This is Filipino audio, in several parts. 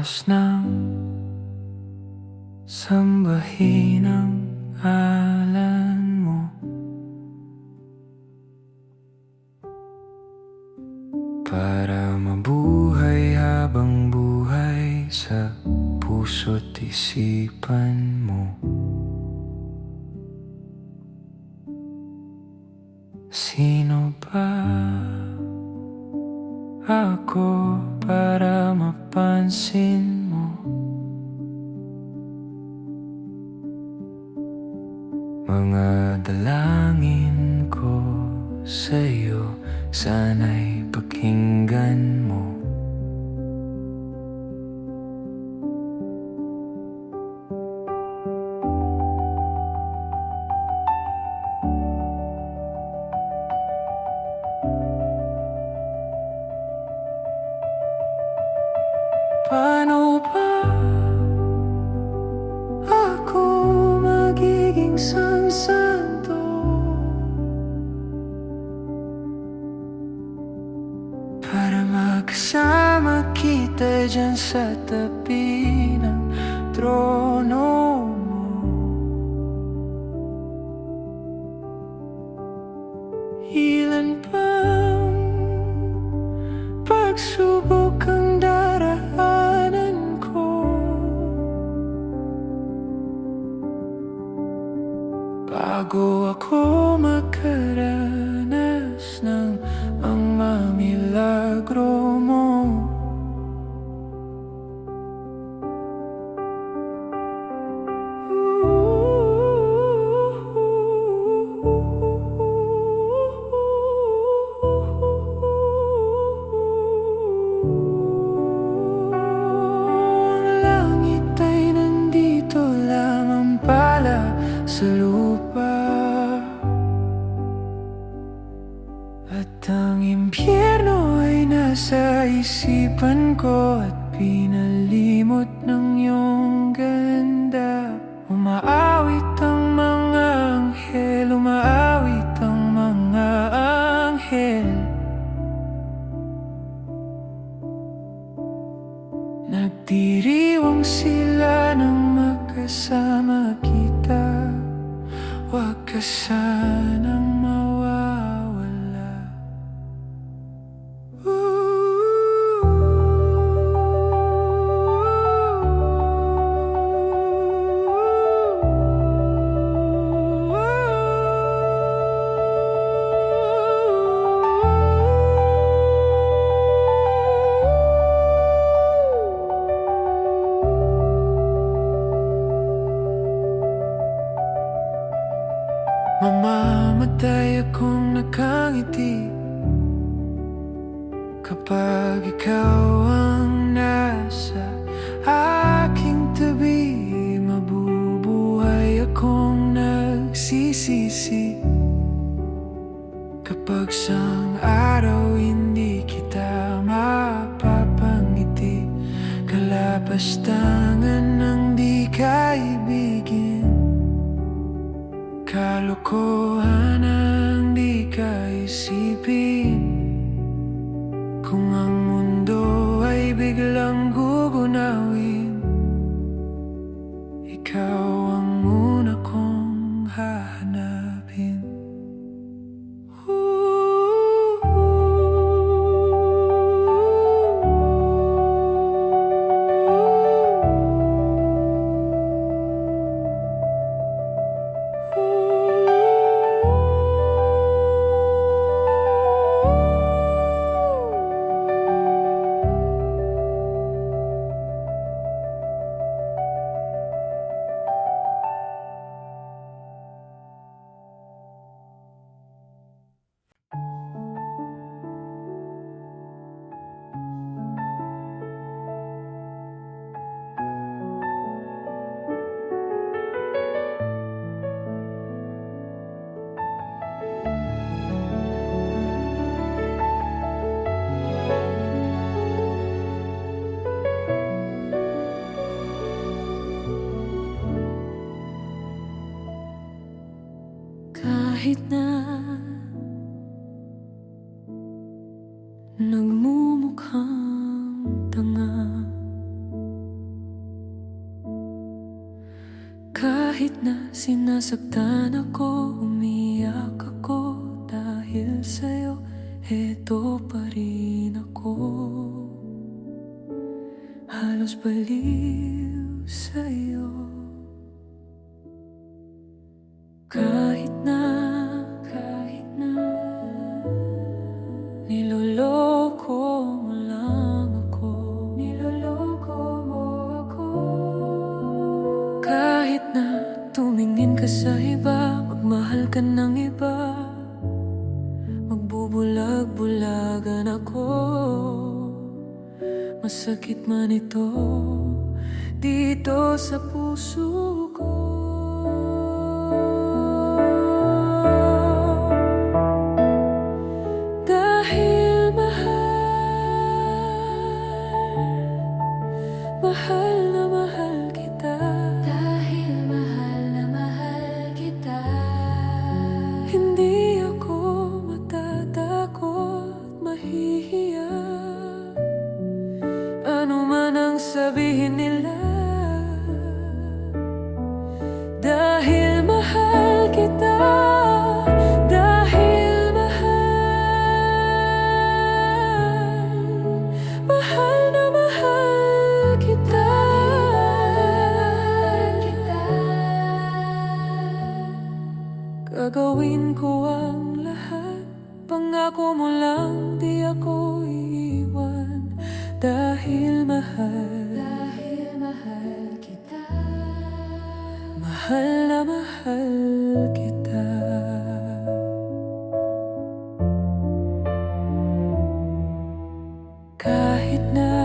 oras ng sambahin ang ngalan mo. Para mabuhay habang buhay sa puso't isipan mo. Sino ba ako para mapansin mo? Mga dalangin ko sa'yo, sana'y pakinggan mo. Paano ba ako magiging santo para makasama kita dyan sa tabi ng trono mo? Ilan pang pagsubok ang daraanan ko bago ako makaranas ng mga milagro mo. Sa lupa at ang impyerno ay nasa isipan ko at pinalimot ng iyong ganda. Umaawit ang mga anghel, umaawit ang mga anghel. Nagdiriwang sila nang magkasama kita. Huwag ka sanang mawawala. Mamamatay akong nakangiti kapag ikaw ang nasa aking tabi. Mabubuhay akong nagsisisi kapag sang araw hindi kita mapapangiti. Kalapastangan ng di kaibigin, kalokohan ang di kaisipin. Kung ang mundo ay biglang gugunawin, ikaw ang una kong hahanapin. Kahit na nagmumukhang tanga, nasaktan ako, umiyak ako dahil sa'yo, eto pa rin ako. Halos baliw sa'yo. Kahit na niloloko mo lang ako, niloloko mo ako. Kahit na tumingin ka sa iba, magmahal ka ng iba, magbubulag-bulagan ako. Masakit man ito dito sa puso ko. Dahil mahal na mahal kita. Dahil mahal na mahal kita. Hindi ako matatakot, mahihiya. Ano man ang sabihin nila, dahil mahal kita, dahil mahal na mahal kita. Gagawin ko ang lahat, pangako mo lang di ako iiwan. Dahil mahal kita, mahal na mahal kita. Kahit na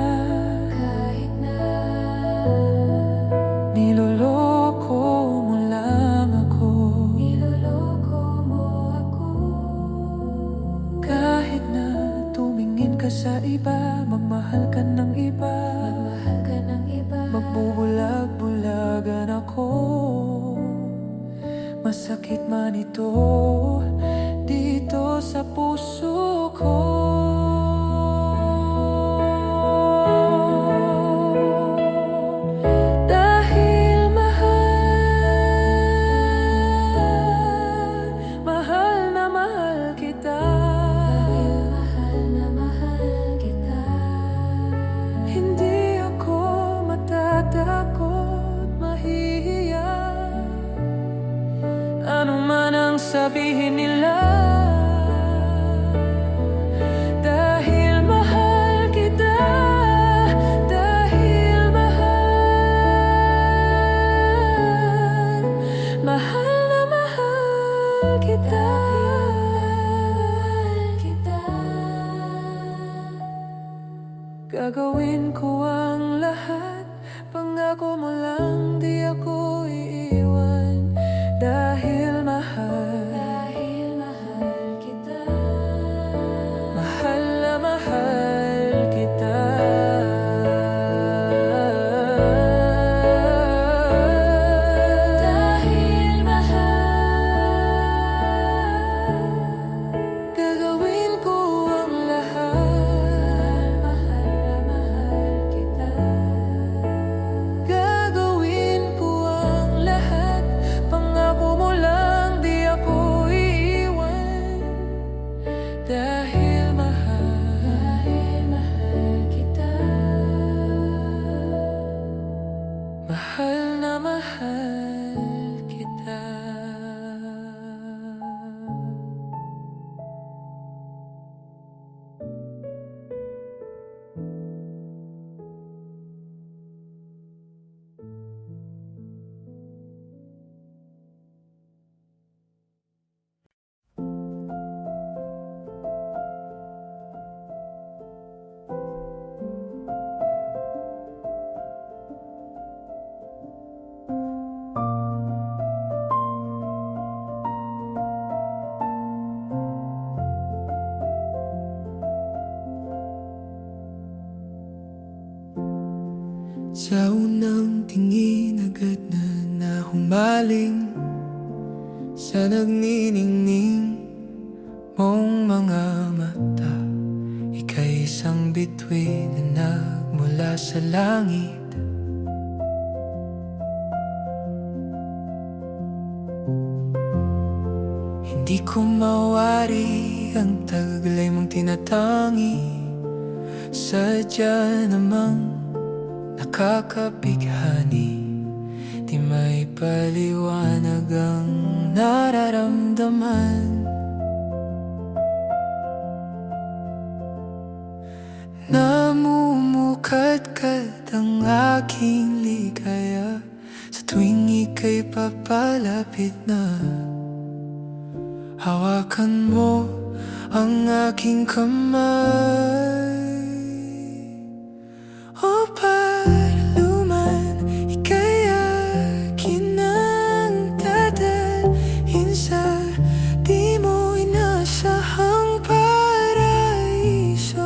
niloloko mo lang ako, niloloko mo ako. Kahit na tumingin ka sa iba, magmahal ka ng iba, magbubulag-bulagan ako. Masakit man ito dito sa puso ko. Dahil mahal na mahal kita. Hindi ako matatakot, mahihiya. Ano man ang sabihin nila, dahil mahal kita, dahil mahal na mahal kita. Gagawin ko ang lahat, pangako mo lang di ako iiwan. Dahil mahal kita, mahal na mahal kita. Dahil gagawin ko ang lahat. Gagawin ko ang lahat, pangako mo lang di ako iiwan. Dahil mahal kita, mahal na mahal kita. Sa unang tingin agad na nahumaling sa nagniningning mong mga mata. Ika'y isang bituin na nagmula sa langit. Di ko mawari ang taglay mong tinatangi. Sadya namang nakakabighani. Di may paliwanag ang nararamdaman. Namumukadkad ang aking ligaya sa tuwing ika'y papalapit na. Hawakan mo ang aking kamay. O paluman, ika'y akin ang dadalhin sa di mo inasahang paraiso.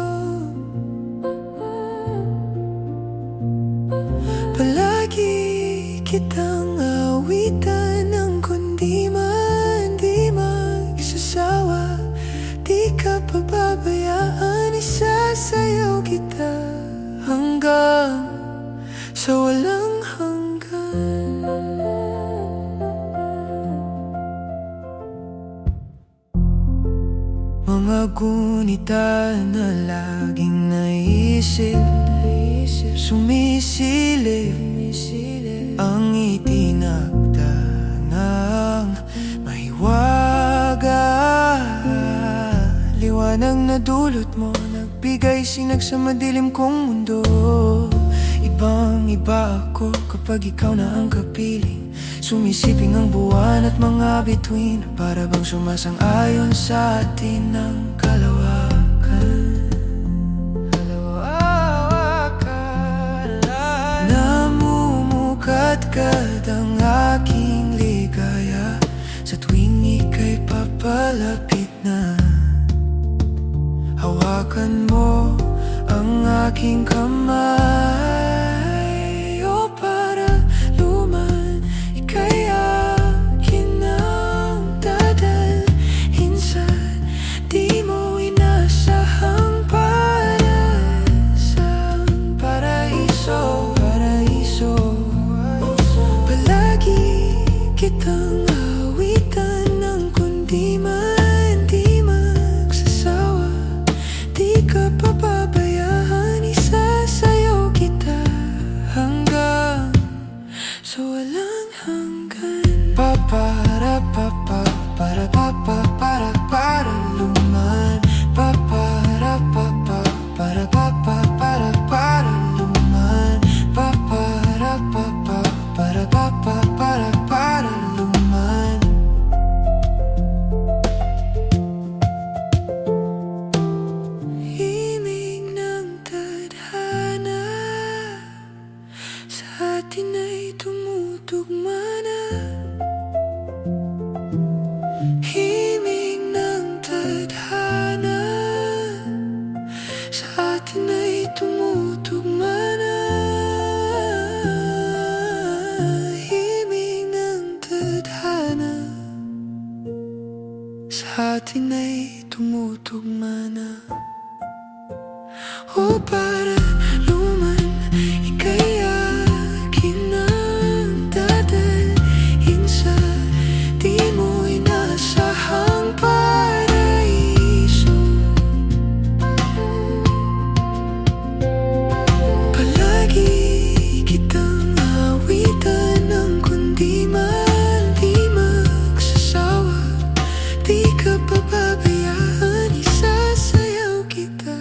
Palagi kitang awitan ng kundi man di magsasawa. Di ka pababayaan, isasayaw kita hanggang sa walang hanggan. Mga gunita na laging naisip, sumisilip ang itinakda ng mahiwaga. Liwanag na dulot mo, nagbigay sinag sa madilim kong mundo. Ibang iba ako kapag ikaw na ang kapiling. Sumisiping ang buwan at mga bituin, para bang sumasang-ayon sa atin ng kalawakan. Namumukadkad ang aking ligaya sa tuwing ika'y papalapit na. Hawakan mo ang aking kamay. O paluman, ika'y akin ang dadalhin sa di mo inasahang paraiso. Palagi kitang awitan ng kundi man di magsasawa. Di ka pababayaan, isasayaw kita hanggang sa walang hanggan. Para luman. Para luman. Para luman. Himig ng tadhana sa atin ay tumutugma na. Himig ng tadhana sa atin ay tumutugma na. Himig ng tadhana sa atin ay tumutugma na. O paluman, ika'y akin ang dadalhin sa di mo inasahang paraiso. Palagi kitang awitan ng kundi man di magsasawa. Di ka pababayaan, isasayaw kita.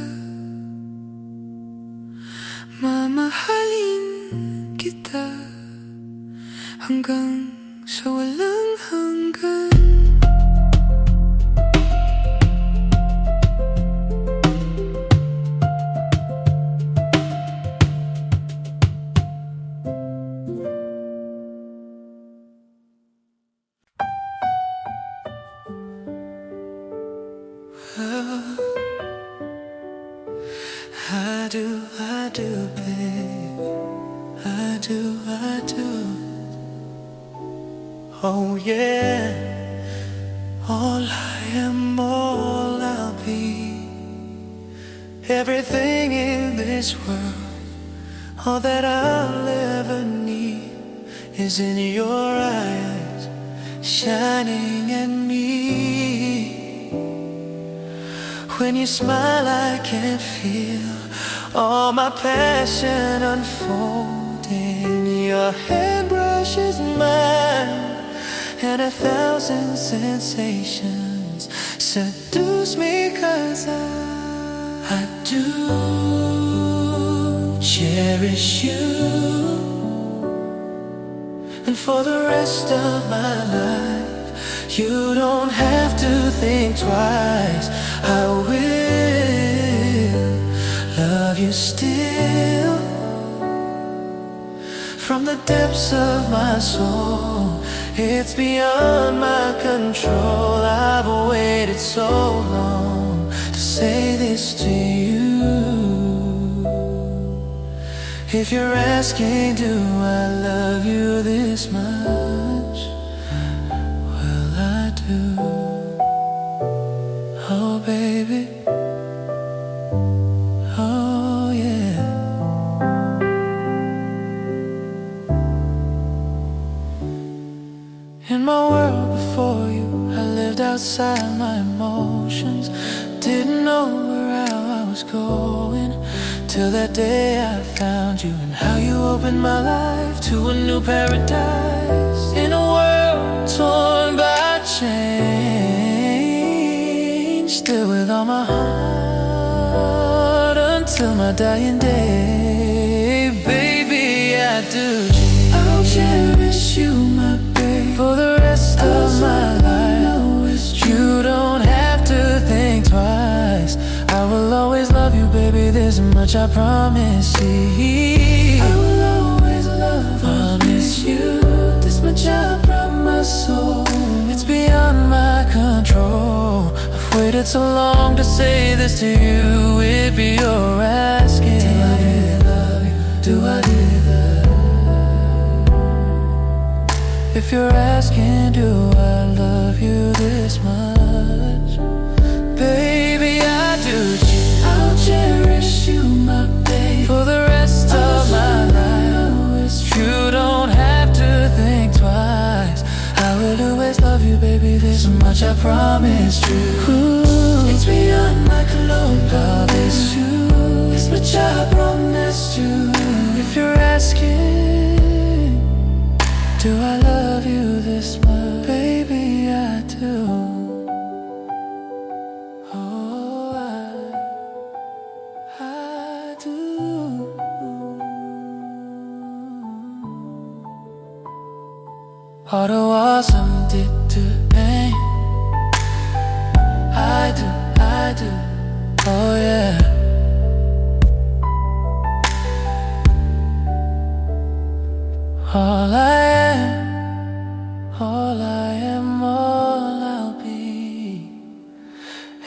Mamahalin kita hanggang sa walang hanggan. I do, babe. I do. Oh yeah. All I am, all I'll be. Everything in this world, all that I'll ever need is in your eyes, shining at me. When you smile I can feel all my passion unfolding. Your hand brushes mine, and 1,000 sensations seduce me, 'cause I do cherish you. And for the rest of my life, you don't have to think twice. I will love you still. From the depths of my soul, it's beyond my control. I've waited so long to say this to you. If you're asking, do I love you this much? Well, I do. Oh, baby. Oh, yeah. In my world before you, I lived outside my emotions. Didn't know where I was going, till that day I found you, and how you opened my life to a new paradise. In a world torn by change, still with all my heart until my dying day. Baby, I do. I'll cherish you, my baby, for the rest of my life. You don't have to think twice. I will always love you, baby, this much I promise you. I will always promise you this much I promise. So it's beyond my control. I've waited so long to say this to you. If you're asking, do I really love you? Do I really love you? If you're asking, do I love you this much? Baby, I do. I'll cherish you, my baby, for the rest of my life. You don't have to think twice. I will always love you, baby, this much I promise you. It's beyond my control, promise you. This much I promise you. If you're asking, do I love you this much? Baby, I do. 어려워서 뒷뜰에 I do, oh yeah. All I am, all I'll be.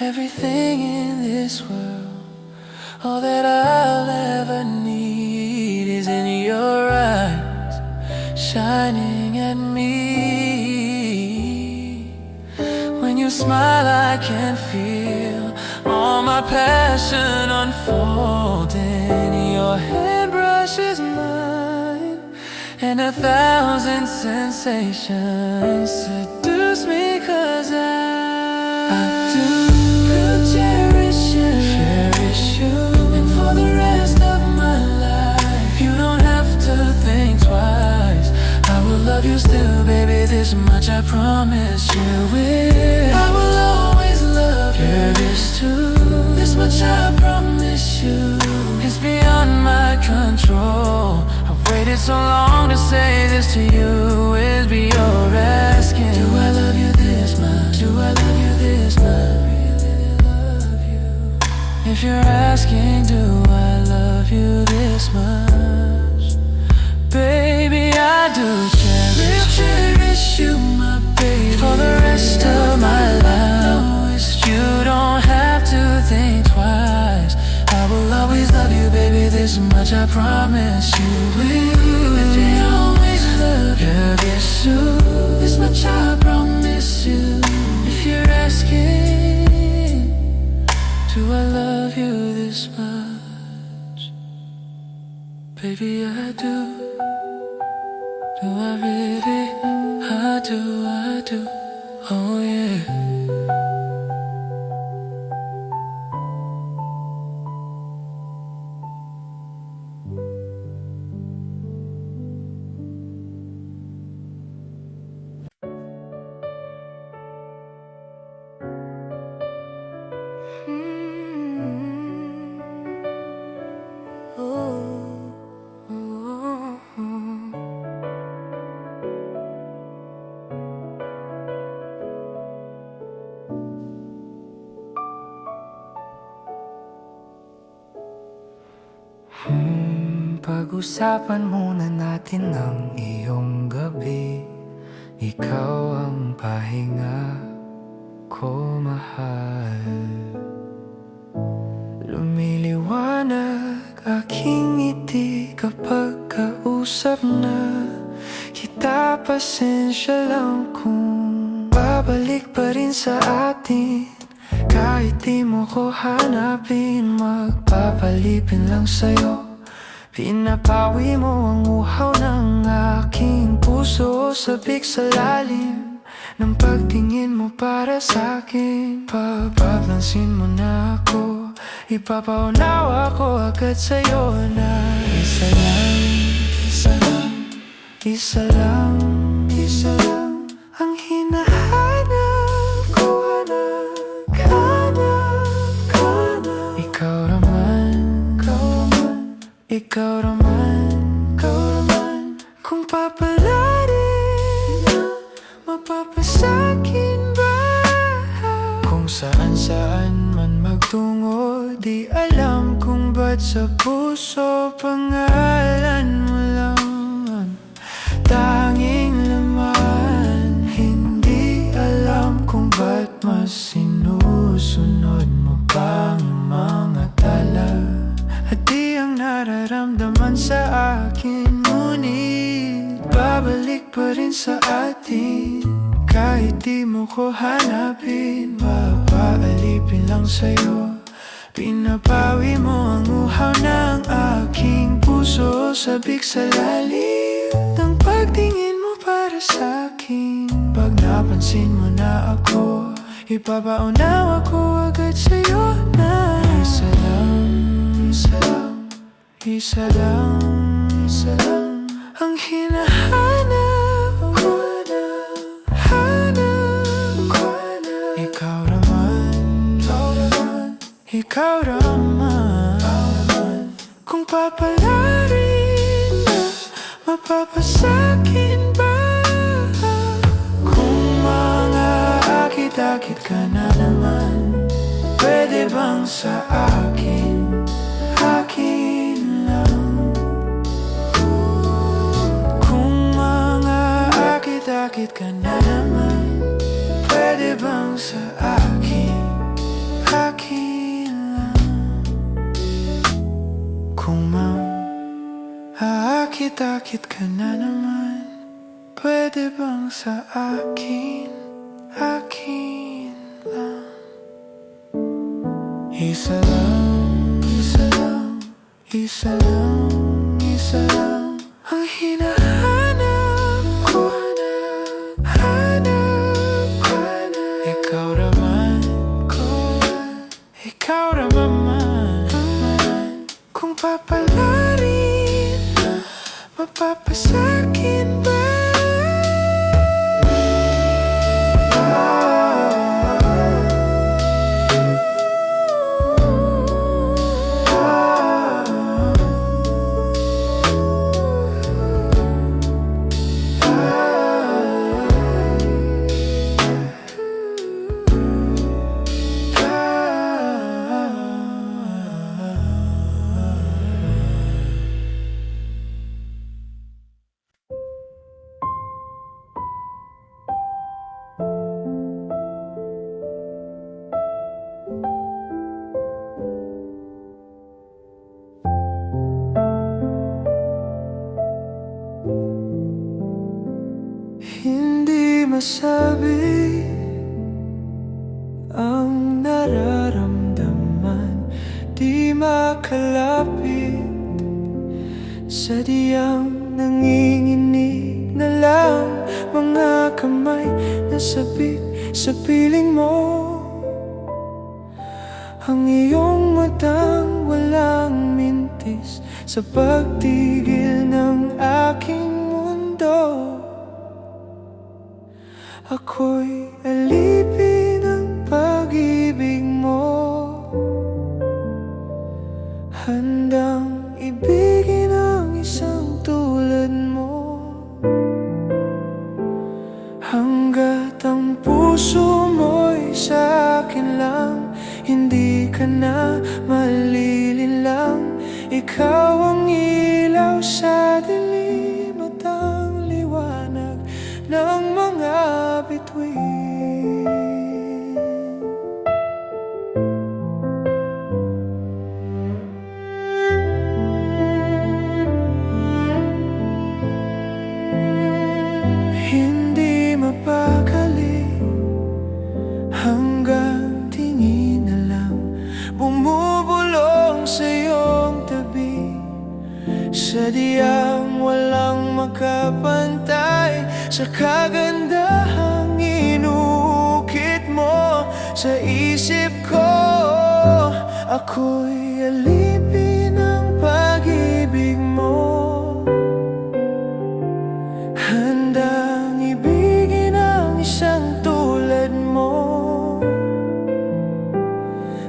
Everything in this world, all that I'll ever need is in your eyes, shining at me. When you smile I can feel all my passion unfolding. Your hand brushes mine, and 1,000 sensations seduce me, 'cause I do cherish you, and for the rest of my life, you don't have to think twice. I will love you still, baby, this much I promise you will. I will always love you, this too. This much I promise you. It's beyond my control. I've waited so long to say this to you. Is be your asking, do I love you this much? Do I love you this much? Really love you. If you're asking, do I love you this much? Baby, I do cherish you, my baby, for the rest of my life. You don't have to think twice. I will always love you, baby, this much I promise you will. If you always love you, this soon, this much I promise you. If you're asking, do I love you this much? Baby, I do. Do I really? I do, oh yeah. Pag-usapan muna natin ang iyong gabi. Ikaw ang pahinga ko, mahal. Lumiliwanag aking ngiti kapag kausap na kita. Pasensya lang kung babalik pa rin sa atin. Kahit di mo ko hanapin, magpapalipin lang sa'yo. Pinapawi mo ang uhaw ng aking puso, sabik sa lalim ng pagtingin mo para sa'kin. Pagpapansin mo na ako, ipapaunawa ko agad sa'yo na isa lang, isa lang, isa lang, isa lang ang hinahanap ko. Ikaw naman, ikaw naman, kung papalarin na mapapasakin ba? Kung saan man magtungo, di alam kung ba't sa puso pangalan mo lang ang tanging laman. Hindi alam kung ba't mas sinusunod mo pa ang mga tala at di ang nararamdaman sa akin. Ngunit babalik pa rin sa atin. Kahit di mo ko hanapin, papaalipin lang sa'yo. Pinapawi mo ang uhaw ng aking puso, sabik sa lalim ng pagtingin mo para sa'kin. Pag napansin mo na ako, ipapaunawa ko agad sa'yo na isa lang, isa lang, isa lang, isa lang ang hinahanap ko na, hanap ko na. Ikaw naman, ikaw naman, ikaw naman, kung papalarin na mapapasakin ba? Kung mga akit-akit ka na naman, pwede bang sa akin, akin lang? Kung mga akit-akit ka na naman, pwede bang sa akin, akin lang? Kung aakit-akit ka na naman, pwede bang sa akin, akin lang? Isa lang, isa lang, isa lang, isa lang ang hinahanap ko na, hanap ko na. Ikaw naman, ikaw naman, kung papalarin na mapapasakin ba? Hindi masabi ang nararamdaman, di makalapit, sadyang nanginginig na lang mga kamay na sabik sa piling mo. Ang iyong matang walang mintis sa pagtigil ng aking mundo. Ako'y alipin ng pag-ibig mo, handang ibigin ang isang tulad mo. Hanggat ang puso mo'y sa'kin lang, hindi ka na malilinlang. Ikaw ang ilaw sa dilim at ang liwanag ng mga bituin. Hindi mapakali hanggang tingin na lang bumubulong sa iyong tabi. Sadyang walang makapantay sa kagandahang inukit mo sa isip ko. Ako'y alipin ng pag-ibig mo, handang ibigin ang isang tulad mo.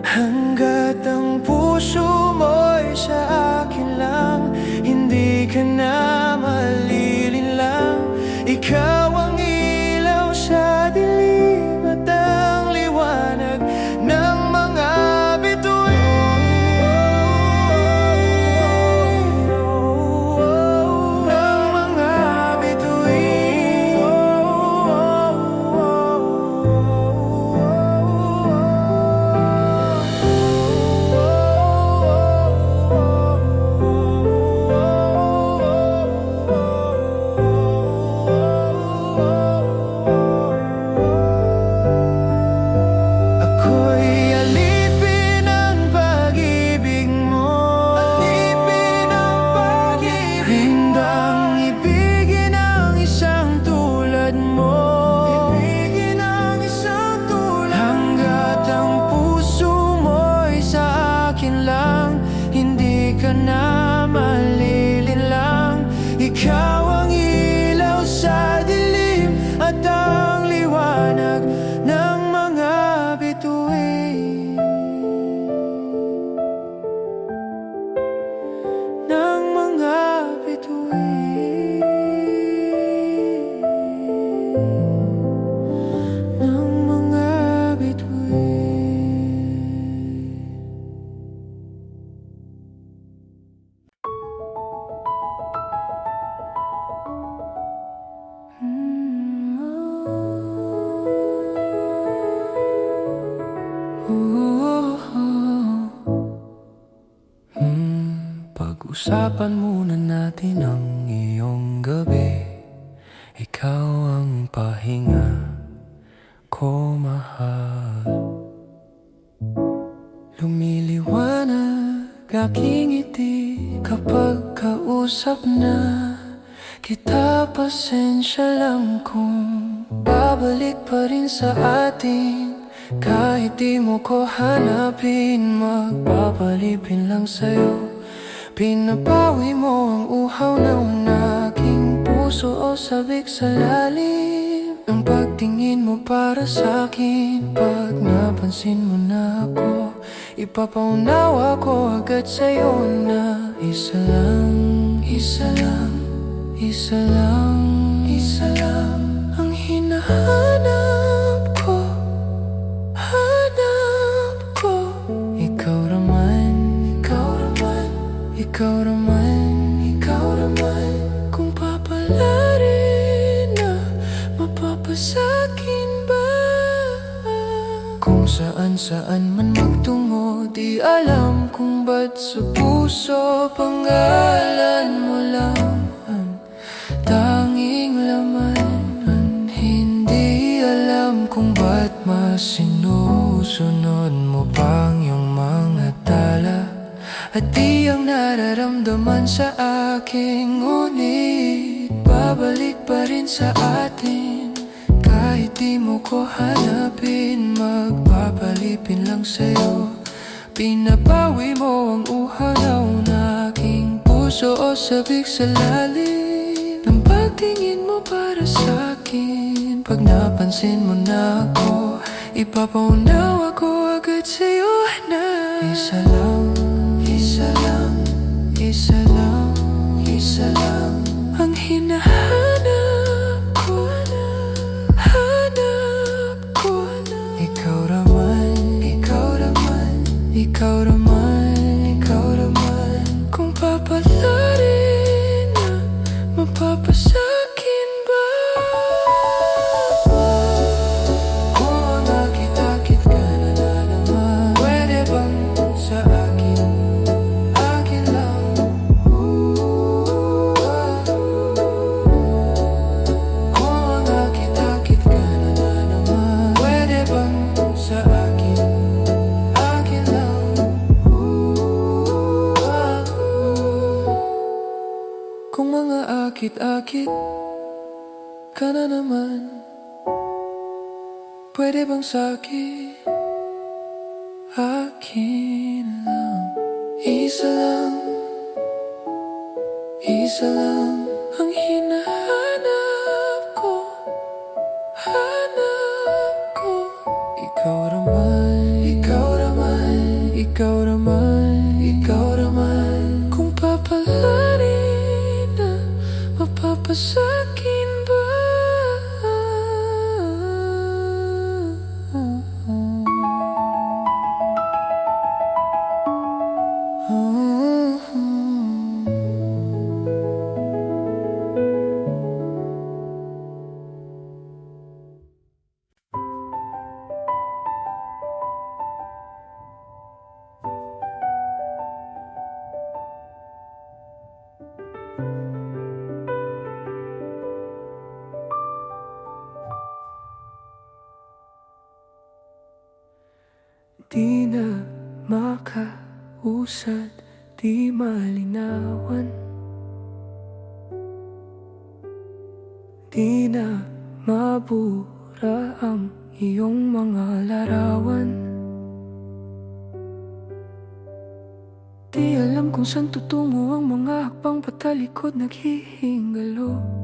Hanggat ang puso mo'y sa akin lang, hindi ka na malilinlang. Ikaw ang ilaw sa dilim at ang liwanag ng mga bituin. Ng mga bituin. Ako'y alipin ng pag-ibig mo, alipin ng pag-ibig, handang ibigin ang isang tulad mo, ibigin ang isang tulad. Hanggat ang puso mo'y sa akin lang, hindi ka na malilinlang. Ikaw ang ilaw sa dilim at ang liwanag ng mga bituin. Ng mga bituin. Ng mga bituin. Pag-usapan muna natin ang iyong gabi. Ikaw ang pahinga ko, mahal. Lumiliwanag aking ngiti kapag kausap na kita. Pasensya lang kung babalik pa rin sa atin. Kahit di mo ko hanapin, magpapalipin lang sa'yo. Pinapawi mo ang uhaw ng aking puso o sabik sa lalim ng pagtingin mo para sa'kin. Pag napansin mo na ako, ipapaunawa ko agad sa'yo na isa lang, isa lang, isa lang, isa lang ang hinahanap ko, hanap ko. Ikaw naman, ikaw naman, ikaw naman, ikaw naman. Kung papalarin na mapapasakin ba? Kung saan-saan man magtungo, di alam kung ba't sa puso pangalan mo lang ang tanging laman. Hindi alam kung ba't mas sinusunod mo pang iyong mga tala. At di ang nararamdaman sa akin, ngunit babalik pa rin sa atin. Kahit di mo ko hanapin, magpapalipin lang sa'yo. Pinapawi mo ang uhaw ng aking puso o sabik sa lalim ng pagtingin mo para sa'kin. Pag napansin mo na ako, ipapaunawa ko agad sa'yo na isa lang, isa lang, isa lang, isa lang ang hinahanap ko, hanap ko. Ikaw naman, ikaw naman, ikaw naman, ikaw naman. Kung Paakit-akit ka na naman. Pwede bang sa'kin? Akin lang. Isa lang, isa lang ang hinahanap ko. Hanap ko. Ikaw naman, ikaw naman, ikaw naman, ikaw naman. Kung papalarin na mapapasakin ba? Di na makausad, di malinawan. Di na mabura ang iyong mga larawan. Di alam kung saan tutungo ang mga hakbang patalikod naghihingalo.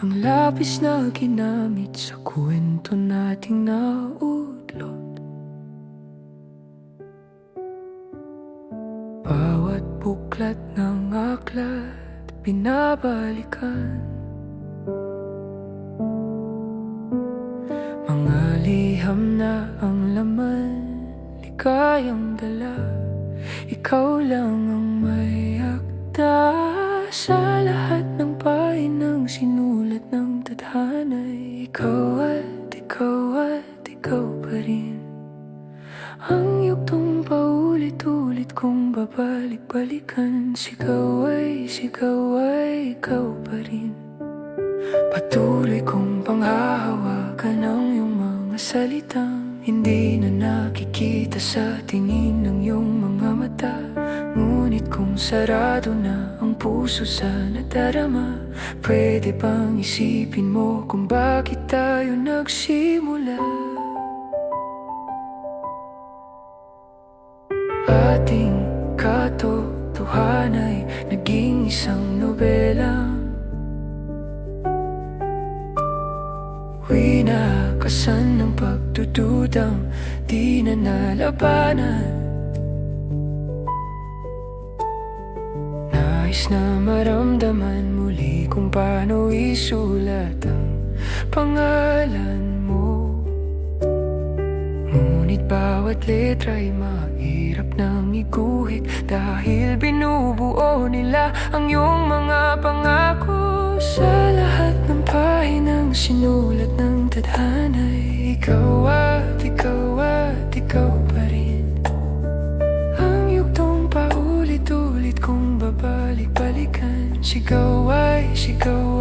Ang lapis na ginamit sa kwento nating naudlot. Bawat buklat ng aklat binabalikan. Mga liham na ang laman, ligayang dala. Ikaw lang ang may akda sa lahat ng pahinang sinulat ng tadhana'y ikaw at ikaw pa rin. Ang yugtong paulit-ulit kong babalik-balikan. Sigaw ay ikaw pa rin. Patuloy kong panghahawakan ang iyong mga salitang hindi na nakikita sa tingin ng iyong mga mata. Ngunit kung sarado na ang puso sa nadarama, pwede bang isipin mo kung bakit tayo nagsimula? Ating katotohanan ay naging isang nobela. Winakasan ng pagdududang di na nalabanan. Nais na maramdaman muli kung paano isulat ang pangalan mo. Ngunit bawat letra'y mahirap nang iguhit, dahil binubuo nila ang iyong mga pangako. Sa lahat ng pahinang sinulat ng tadhana'y ikaw at ikaw pa rin. Ang yugtong paulit-ulit kong babalik-balikan. Sigaw ay ikaw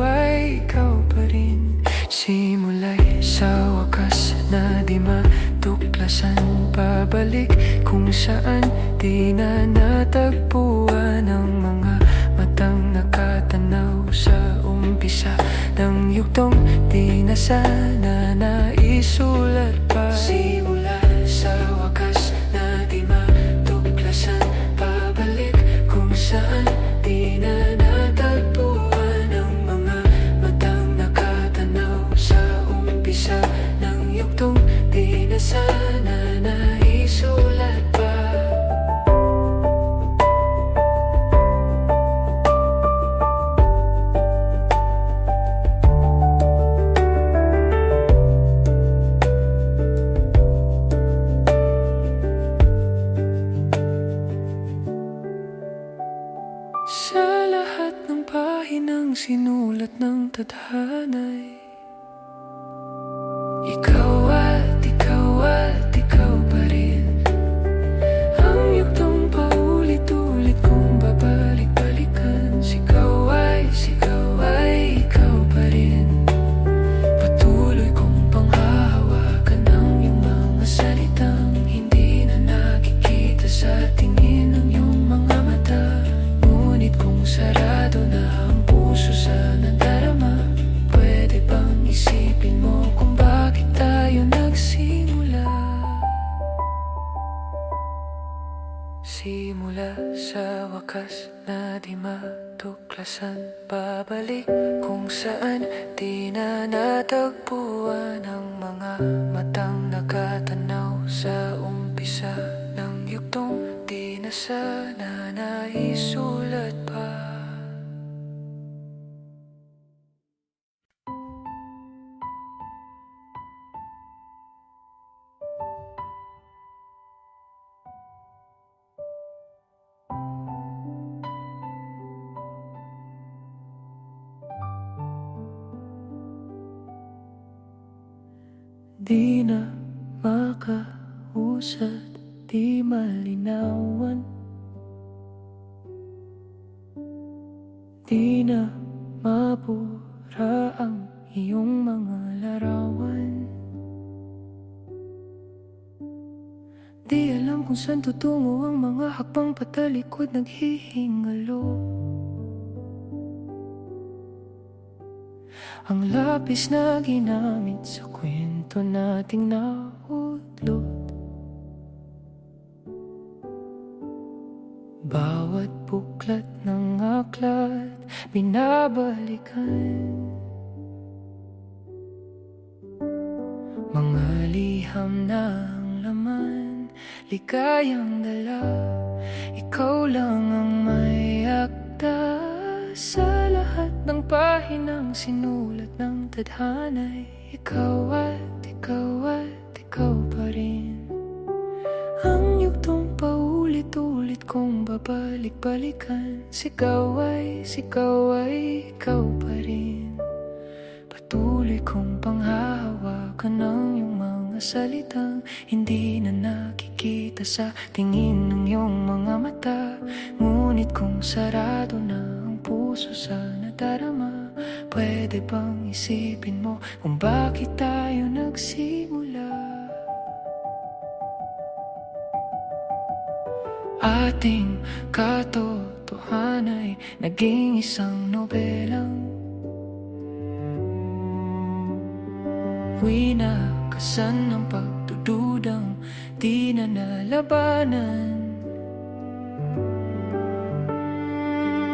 pa rin. Simula'y sa wakas na di matuklasan, pabalik kung saan di na natagpuan ang mga matang nakatanaw sa umpisa ng yugtong di na sana naisulat pa. Simula sa wakas na di matuklasan, pabalik kung saan di na natagpuan ang mga matang nakatanaw sa umpisa ng yugtong di na sana naisulat pa. Sa lahat ng pahinang sinulat ng tadhana'y ikaw at ikaw pa rin. Ang yugtong paulit-ulit kong babalik-balikan. Sigaw ay ikaw pa rin. Patuloy kong panghahawakan ang iyong mga salitang hindi na nakikita sa tingin ng iyong mga mata. wakas na di matuklasan, babalik kung saan di na natagpuan ang mga matang nakatanaw sa umpisa ng yugtong di na sana naisulat pa. Di na makausad, di malinawan, di na mabura ang iyong mga larawan. Di alam kung saan tutungo ang mga hakbang patalikod, naghihingalo. Ang lapis na ginamit sa kwento nating nautlot, bawat buklat ng aklat binabalikan. Mga liham na ang laman, ligayang dala, ikaw lang ang may akda. Sa lahat ng pahinang sinulat ng tadhana'y ikaw at ikaw pa rin. Ang yugtong paulit-ulit kong babalik-balikan, sigaw ay ikaw pa rin. Patuloy kong panghahawakan ng iyong mga salitang hindi na nakikita sa tingin ng iyong mga mata. Ngunit kung sarado na ang puso sa nadarama, pwede bang isipin mo kung bakit tayo nagsimula? Ating katotohanay naging isang nobelang winakasan ng pagdududang di na nalabanan.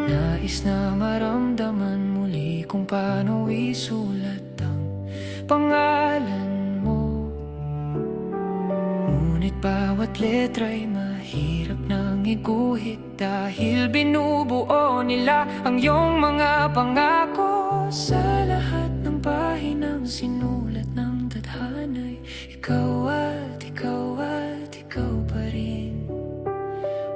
Nais na maramdaman muli kung paano isulat ang pangalan mo. Ngunit bawat letra'y mahirap nang iguhit, dahil binubuo nila ang iyong mga pangako. Sa lahat ng pahinang sinulat ng tadhana'y ikaw at ikaw pa rin.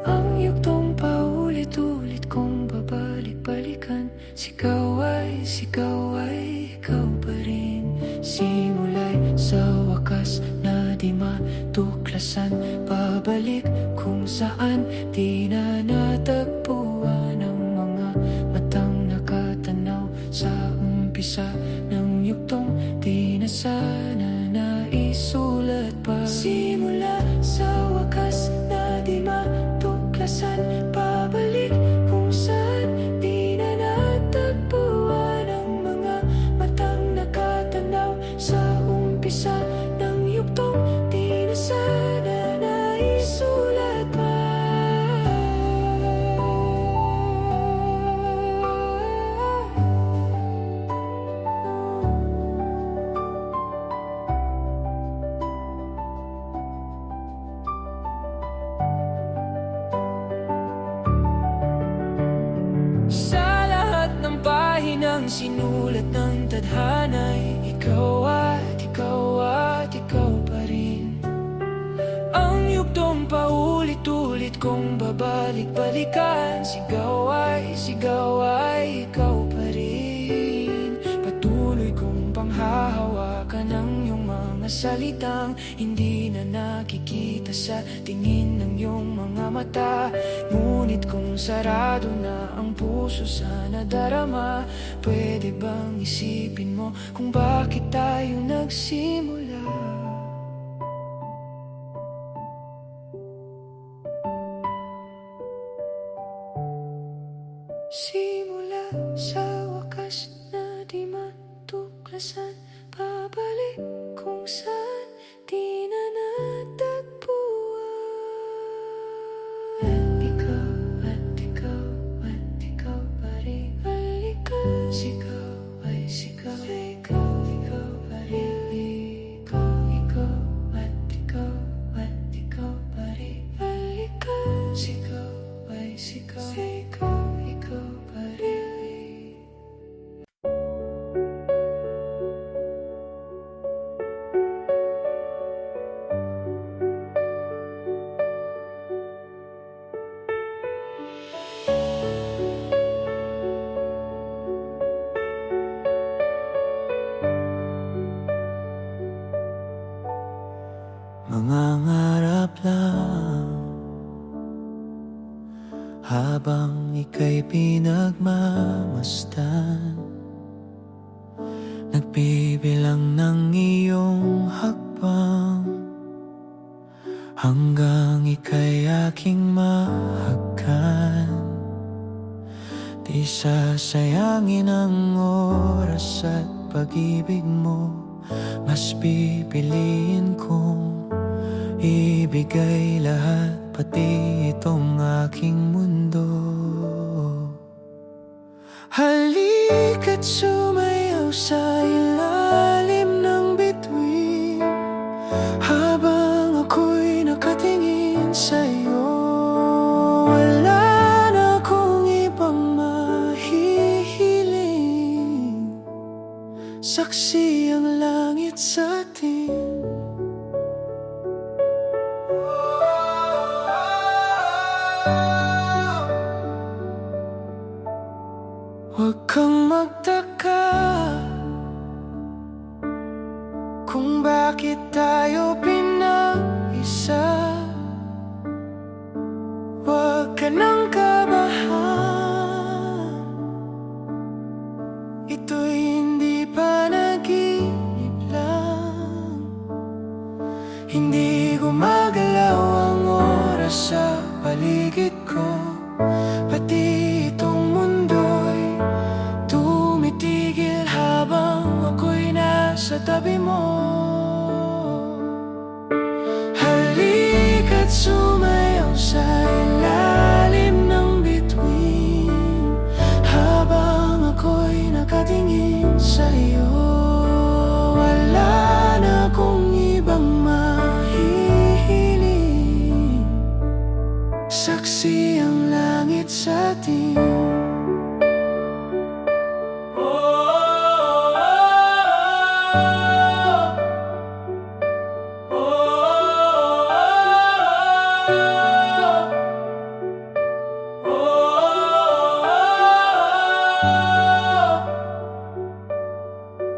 Ang yugtong paulit-ulit kong babalik-balikan, sigaw ay ikaw pa rin. Simula'y sa wakas na di matuklasan, babalik kung saan di na natagpuan ang mga matang nakatanaw sa umpisa ng yugtong di na sana naisulat pa. Simula sa wakas na di matuklasan, babalik kung saan di na natagpuan ang mga matang nakatanaw sa umpisa ng yugtong di na sana naisulat pa. Sinulat ng tadhana'y ikaw at ikaw pa rin. Ang yugtong paulit-ulit kong babalik-balikan, sigaw ay ikaw pa rin. Patuloy kong panghahawakan ng iyong mga salitang hindi na nakikita sa tingin ng iyong mga mata. Ngunit kung sarado na ang puso sa nadarama, pwede bang isipin mo kung bakit tayo nagsimula? Simula sa wakas na di matuklasan, babalik kung saan di na natagpuan. At ikaw mangangarap lang habang ika'y pinagmamasdan, nagbibilang ng iyong hakbang hanggang ika'y aking mahagkan. Di sasayangin ang oras at pag-ibig mo, mas pipiliin kong ibigay lahat, pati itong aking mundo. Halika't sumayaw sa ilalim ng bituin habang ako'y nakatingin sa'yo. Wala na akong ibang mahihiling, saksi ang langit sa atin. Huwag kang magtaka kung bakit tayo pinag-isa. Huwag ka nang kabahan, ito'y hindi panaginip lang. Hindi gumagalaw ang oras sa paligid ko, pati itong mundo'y tumitigil habang ako'y nasa tabi mo. Halika't sumayaw sa ilalim ng bituin habang ako'y nakatingin sa'yo. Wala na akong ibang mahihiling, saksi ang langit sa atin.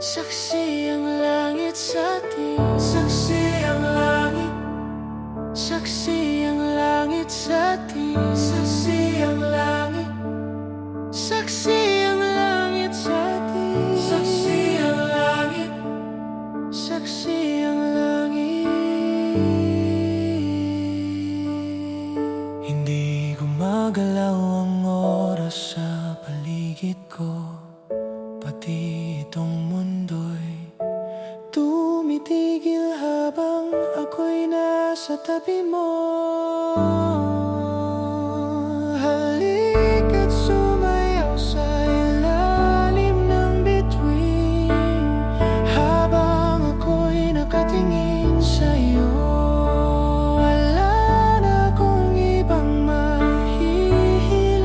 Saksi ang langit sa atin. Saksi ang langit. Saksi ang langit sa atin. Saksi ang langit. Saksi ang langit sa atin. Saksi ang langit. Saksi ang langit. Hindi gumagalaw ang oras sa paligid ko, pati itong mundo'y tumitigil habang ako'y nasa tabi mo. Halika't sumayaw sa ilalim ng bituin habang ako'y nakatingin sa'yo. Wala na akong ibang mahihiling,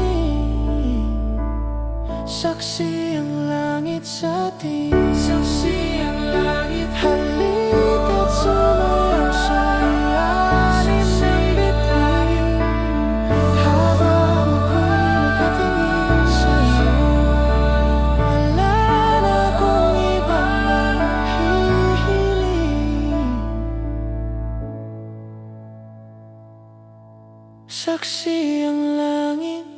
saksi ang langit sa atin. Saksi ang langit. Halika't sumayaw sa ilalim ng bituin habang ako'y nakatingin sa'yo. Wala na akong ibang mahihiling, saksi ang langit.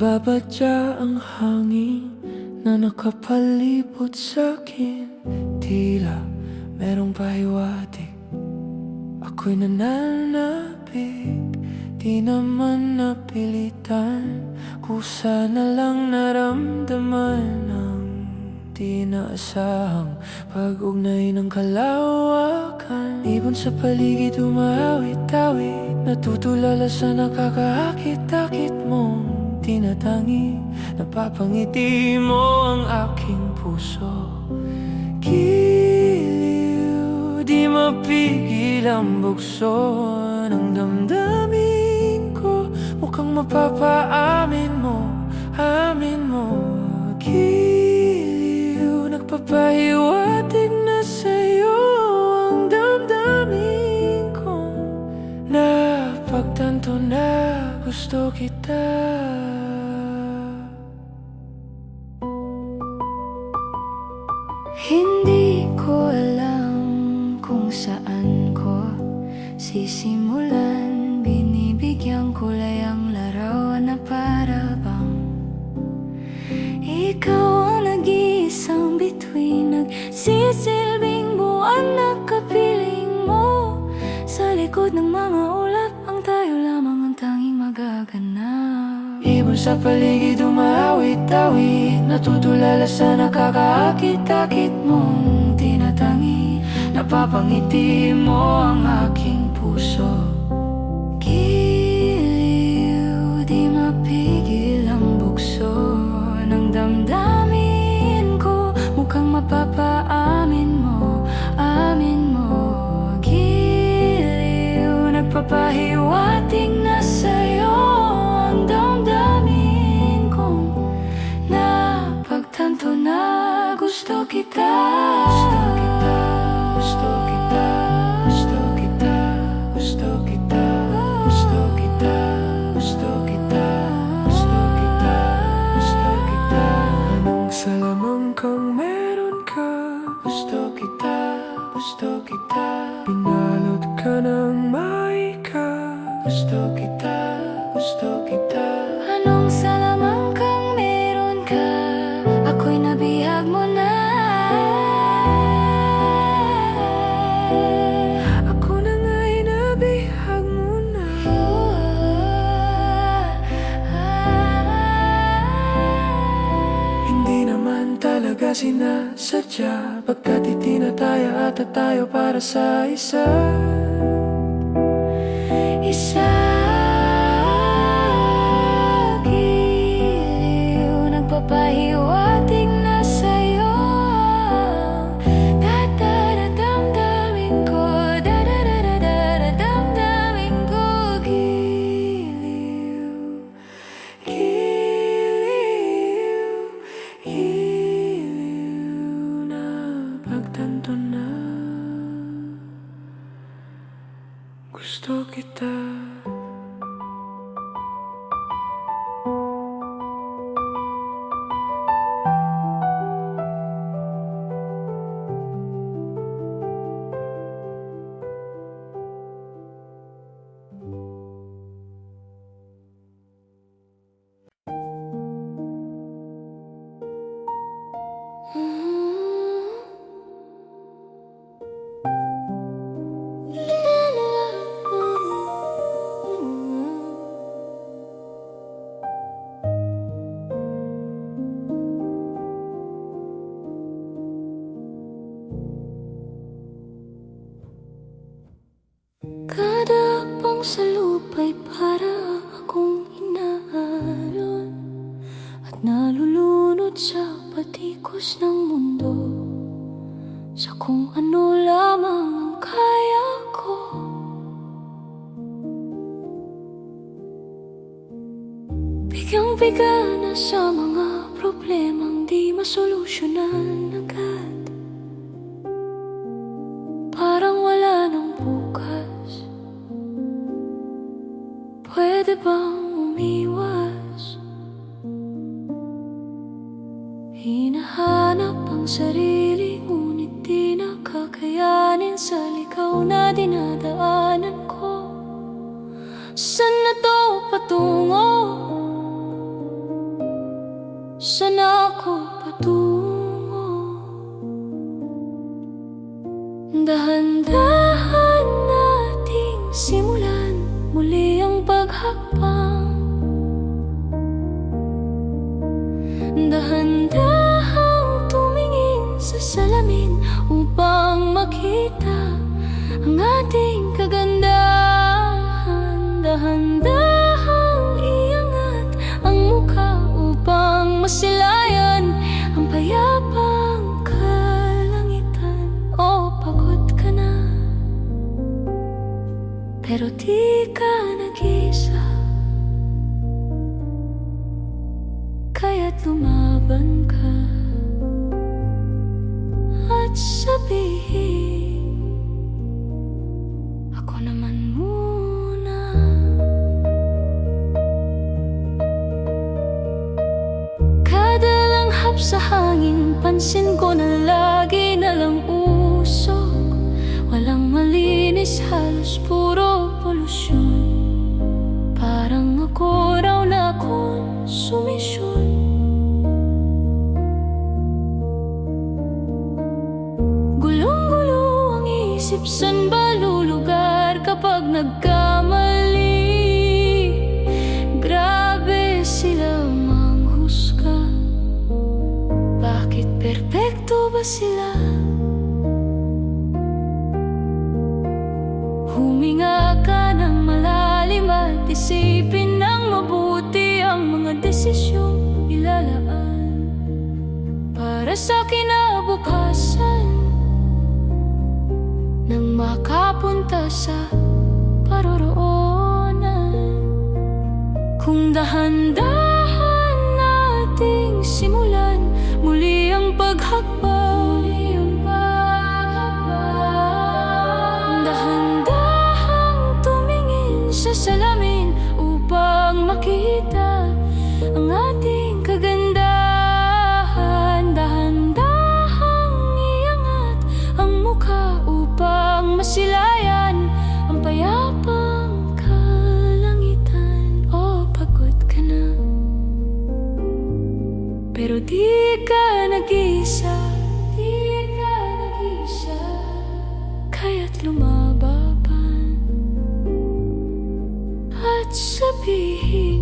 Nagbabadya ang hangin na nakapalibot sa'kin, tila merong pahiwatig. Ako'y nananabik, di naman napilitan, kusa na lang naramdaman ang di naasahang pag-ugnay ng kalawakan. Ibon sa paligid umawit-awit, natutulala sa nakakaakit-akit mong tinatangi. Napapangiti mo ang aking puso, giliw, di mapigil ang bugso ng damdamin ko. Mukhang mapapaamin mo, amin mo. Giliw, nagpapahiwatig na sa'yo ang damdamin ko. Napagtanto na gusto kita. Hindi ko alam kung saan ko sisimulan. Binibigyang kulay ang larawan na para bang ikaw ang nag-iisang bituin, nagsisilbing buwan na kapiling mo. Sa likod ng mga ulap, ang tayo lamang ang tanging magaganap. Ibon sa paligid umawit-awit, natutulala sa nakakaakit-akit mong tinatangi. Napapangiti mo ang aking puso. Giliw, di mapigil ang bugso ng damdamin ko. Mukhang mapapaamin mo, amin mo. Giliw, nagpapahiwatig na sa'yo ang damdamin kong napagtanto na gusto kita. Gusto kita, gusto kita, gusto kita, gusto kita, gusto kita, gusto kita, gusto kita. Anong salamang kang meron ka? Gusto kita, gusto kita. Pinalot ka ng maika. Gusto kita, gusto kita. Anong salamang kang meron ka? Ako'y nabihag mo na. Ako na nga'y nabihag mo na. Hindi naman talaga sinasadya, pagkat itinataya at tayo para sa isa. Giliw, nagpapahiwatig na sa'yo damdamin ko, damdamin ko. Giliw, Giliw, giliw na pagtanto na gusto kita. Kada pang sa lupa'y para akong inaalon at nalulunod sa patikos ng mundo, sa kung ano lamang ang kaya ko. Bigang-biga na sa mga problemang di masolusyonan agad. Parang wala nang bukas. Pwede bang umiwas? Hinahanap ang sarili, ngunit di nakakayanin sa ligaw na dinadaanan ko. Saan na to patungo? Saan ako patungo? Dahan-dahan nating simulan muli ang paghakbang. Dahan-dahang tumingin sa salamin upang makita ang ating kagandahan. Dahan-dahang iangat ang mukha upang masilayan ang payapang kalangitan. O pagod ka na, pero di ka nag-isa. Kaya't lumaban ka at sabihin, ako naman muna. Kada langhap sa hangin, pansin ko na lagi na lang usok. Walang malinis, halos puro polusyon. Parang ako raw na konsumisyon. Gulong-gulo ang isip, san ba lulugar kapag nagkamali? Grabe sila manghusga. Bakit perpekto ba sila? Huminga ka ng malalim at isipin ng mabuti ang mga desisyong ilalaan para sa kinabukasan, nang makapunta sa paroroonan. Kung dahan-dahan nating simulan muli ang paghakbang, sa salamin upang makita ang ating kagandahan. Dahan-dahang iangat ang mukha upang masilayan ang payapang kalangitan. Oh, pagod ka na, pero di ka nag-isa. Di ka nag-isa, kaya't lumaban at sabihin,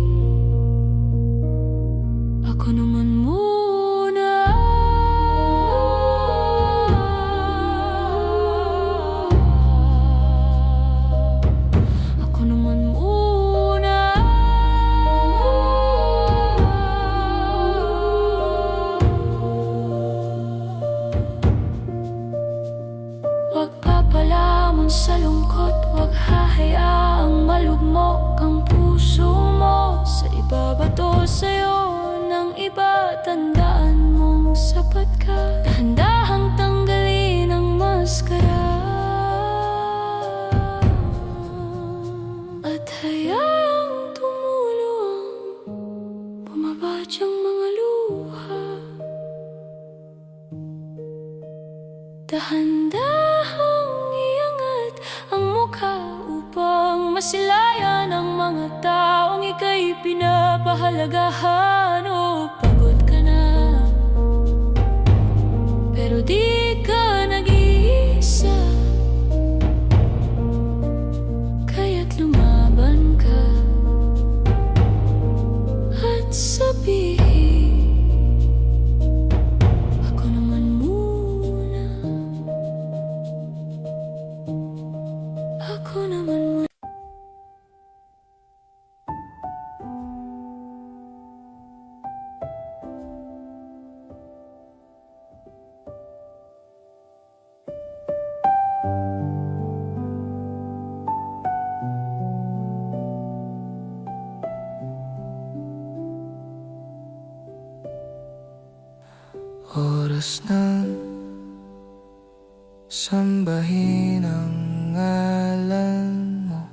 ako naman muna. Ako naman muna. Huwag papalamon sa lungkot, huwag hahayaang malugmok ang puso mo sa ibabato sa'yo ng iba. Tandaan mong sapat ka, dahan-dahang tanggalin ang maskara at hayaang tumulo ang bumabadyang mga luha. Dahan-dahang iangat ang mukha upang masilayan ang mga taong ika'y pinapahalagahan. Oh, pagod ka na, pero di ka nag-iisa. Kaya't lumaban ka at sabihin, ako naman muna. Ako naman muna. Oras ng sambahin ang ngalan mo.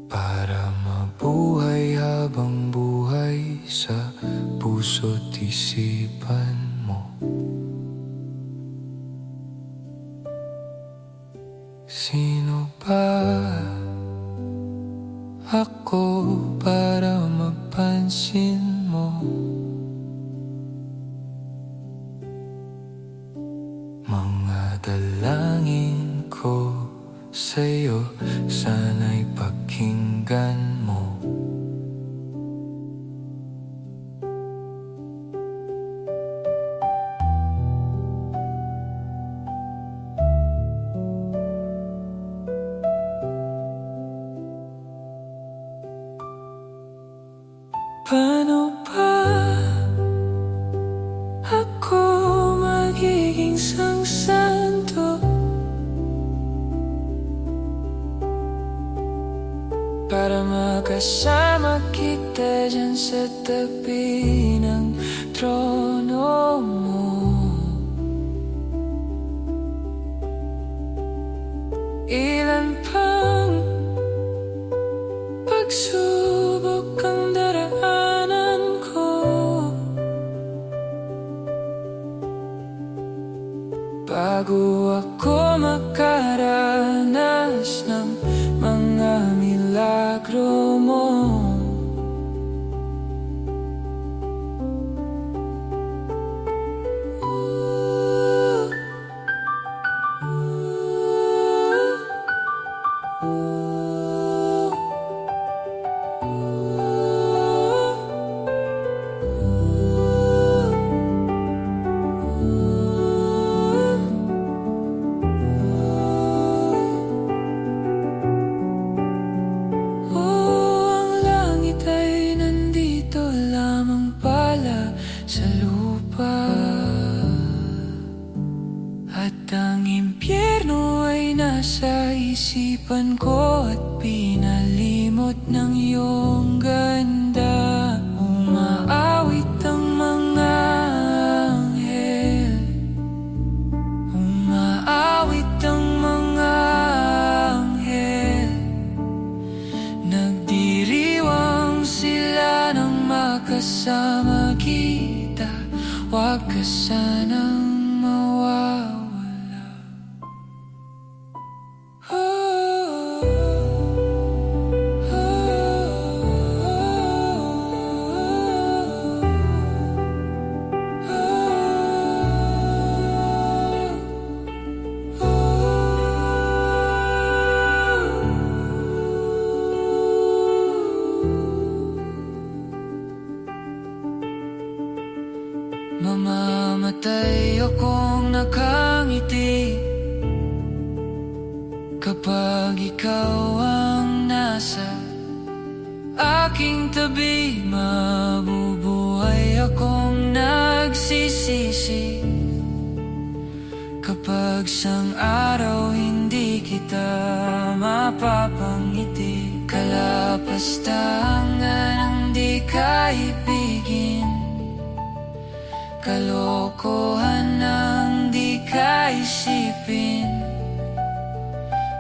Para mabuhay habang buhay sa puso't isipan mo. Sino ba ako para mapansin mo? Mga dalangin ko sa'yo, sana'y pakinggan mo. Paano ba ako magiging isang santo Kasama kita dyan sa tabi ng trono mo. Ilan pang pagsubok ang daraanan ko, bago ako makaranas ng mga milagro mo. Sa lupa, at ang impyerno ay nasa isipan ko, at pinalimot ng iyong ganda. Umaawit ang mga anghel, umaawit ang mga anghel, nagdiriwang sila ng makasama kita. Huwag ka sanang mawawala. Mamamatay akong nakangiti kapag ikaw ang nasa aking tabi. Mabubuhay akong nagsisisi kapag sang araw hindi kita mapapangiti. Kalapastangan ang di kaibigin, kalokohan ang di kaisipin.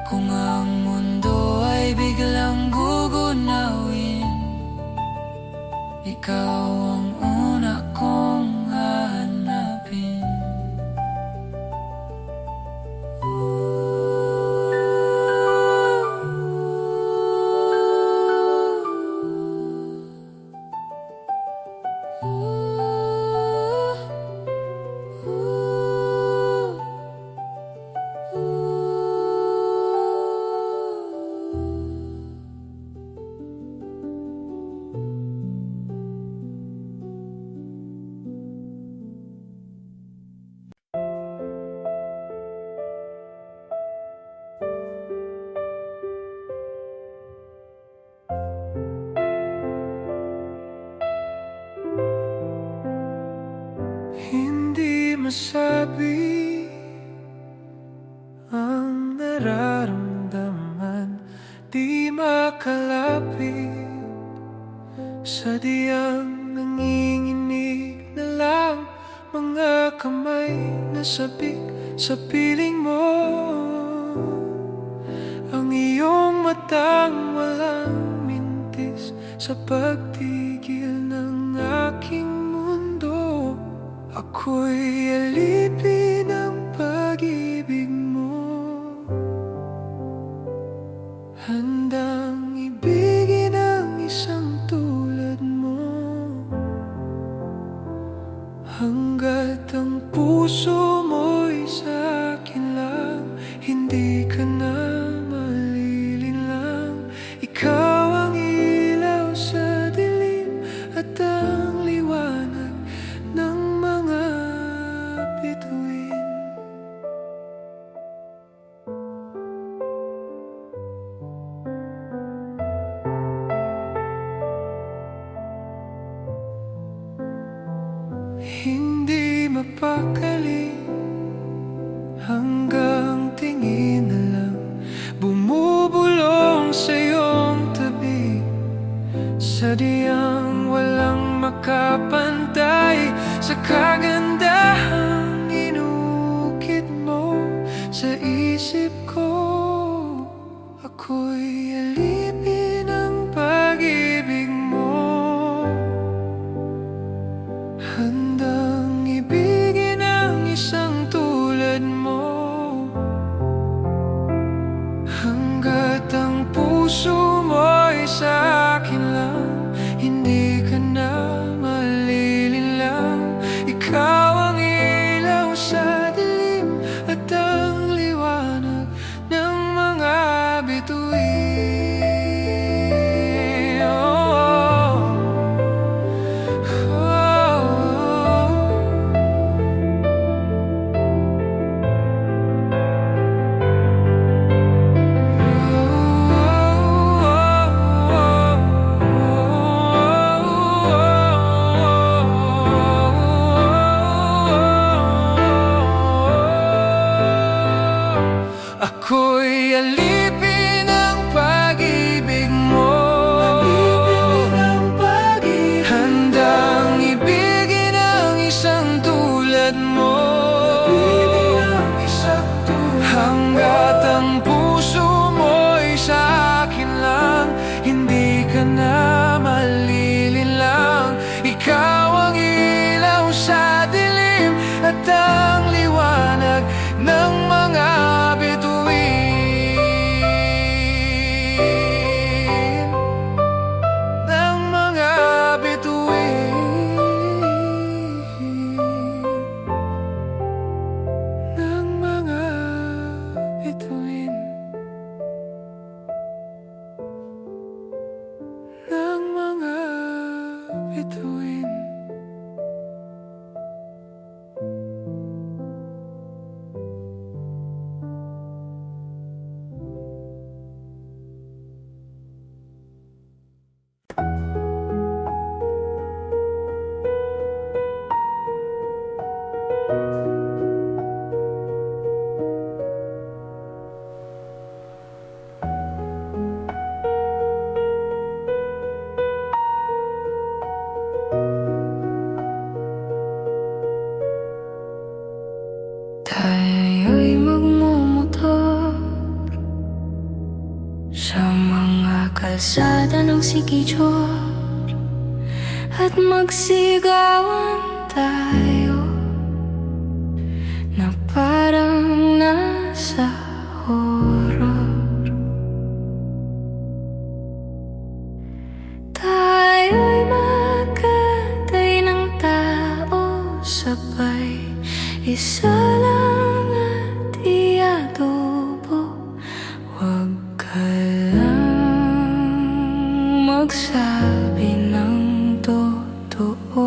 Kung ang mundo ay biglang gugunawin, ikaw ang una kong hahanapin. Hindi masabi ang nararamdaman, di makalapit, sadyang nanginginig na lang mga kamay na sabik sa piling mo. Ang iyong matang walang mintis sa pagtigil ng aking mundo. Ako'y alipin ng pag-ibig mo, handang ibigin ang isang tulad mo. Hanggat ang puso mo'y sa'kin lang, hindi ka na malilinlang. Ikaw ang ilaw sa dilim at ang liwanag ng mga bituin. Hindi mapakali hanggang tingin na lang bumubulong sa iyong tabi. ang liwanag ng mga bituin. Ng mga bituin. Ng mga bituin. Ng mga bituin. Tayo'y magmumotor sa mga kalsada ng Siquijor at magsigawan tayo na parang nasa horror. Tayo'y magkatay ng tao sabay, isa lang at iadobo. Huwag ka lang magsabi ng totoo.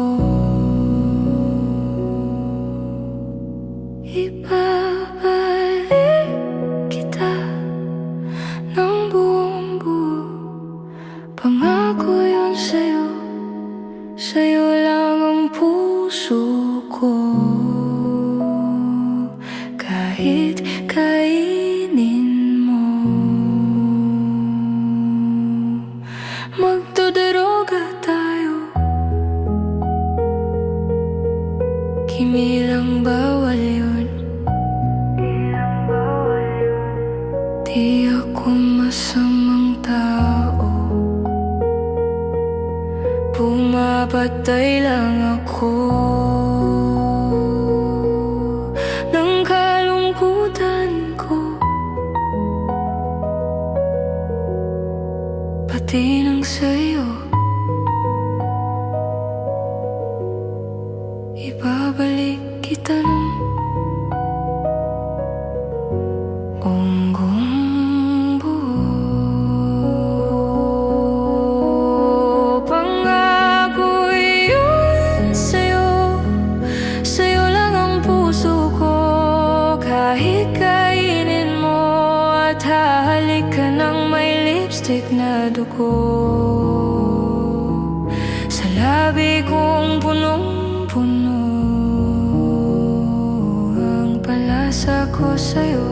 Ibabalik kita ng buong buo. Pangako yun sa'yo, sa'yo lang ang puso ko. Kahit kainin mo, magdodroga tayo, kimilang bawal yun. Di ako masamang tao, pumapatay lang ako ng kalungkutan ko, pati ng sa'yo. Ibabalik kita ng unggong buo. Pangako yun sa'yo, sa'yo lang ang puso ko. Kahit kainin mo at hahalik ka ng may lipstick na dugo, sa labi kong punong-puno ang palasa ko sa'yo.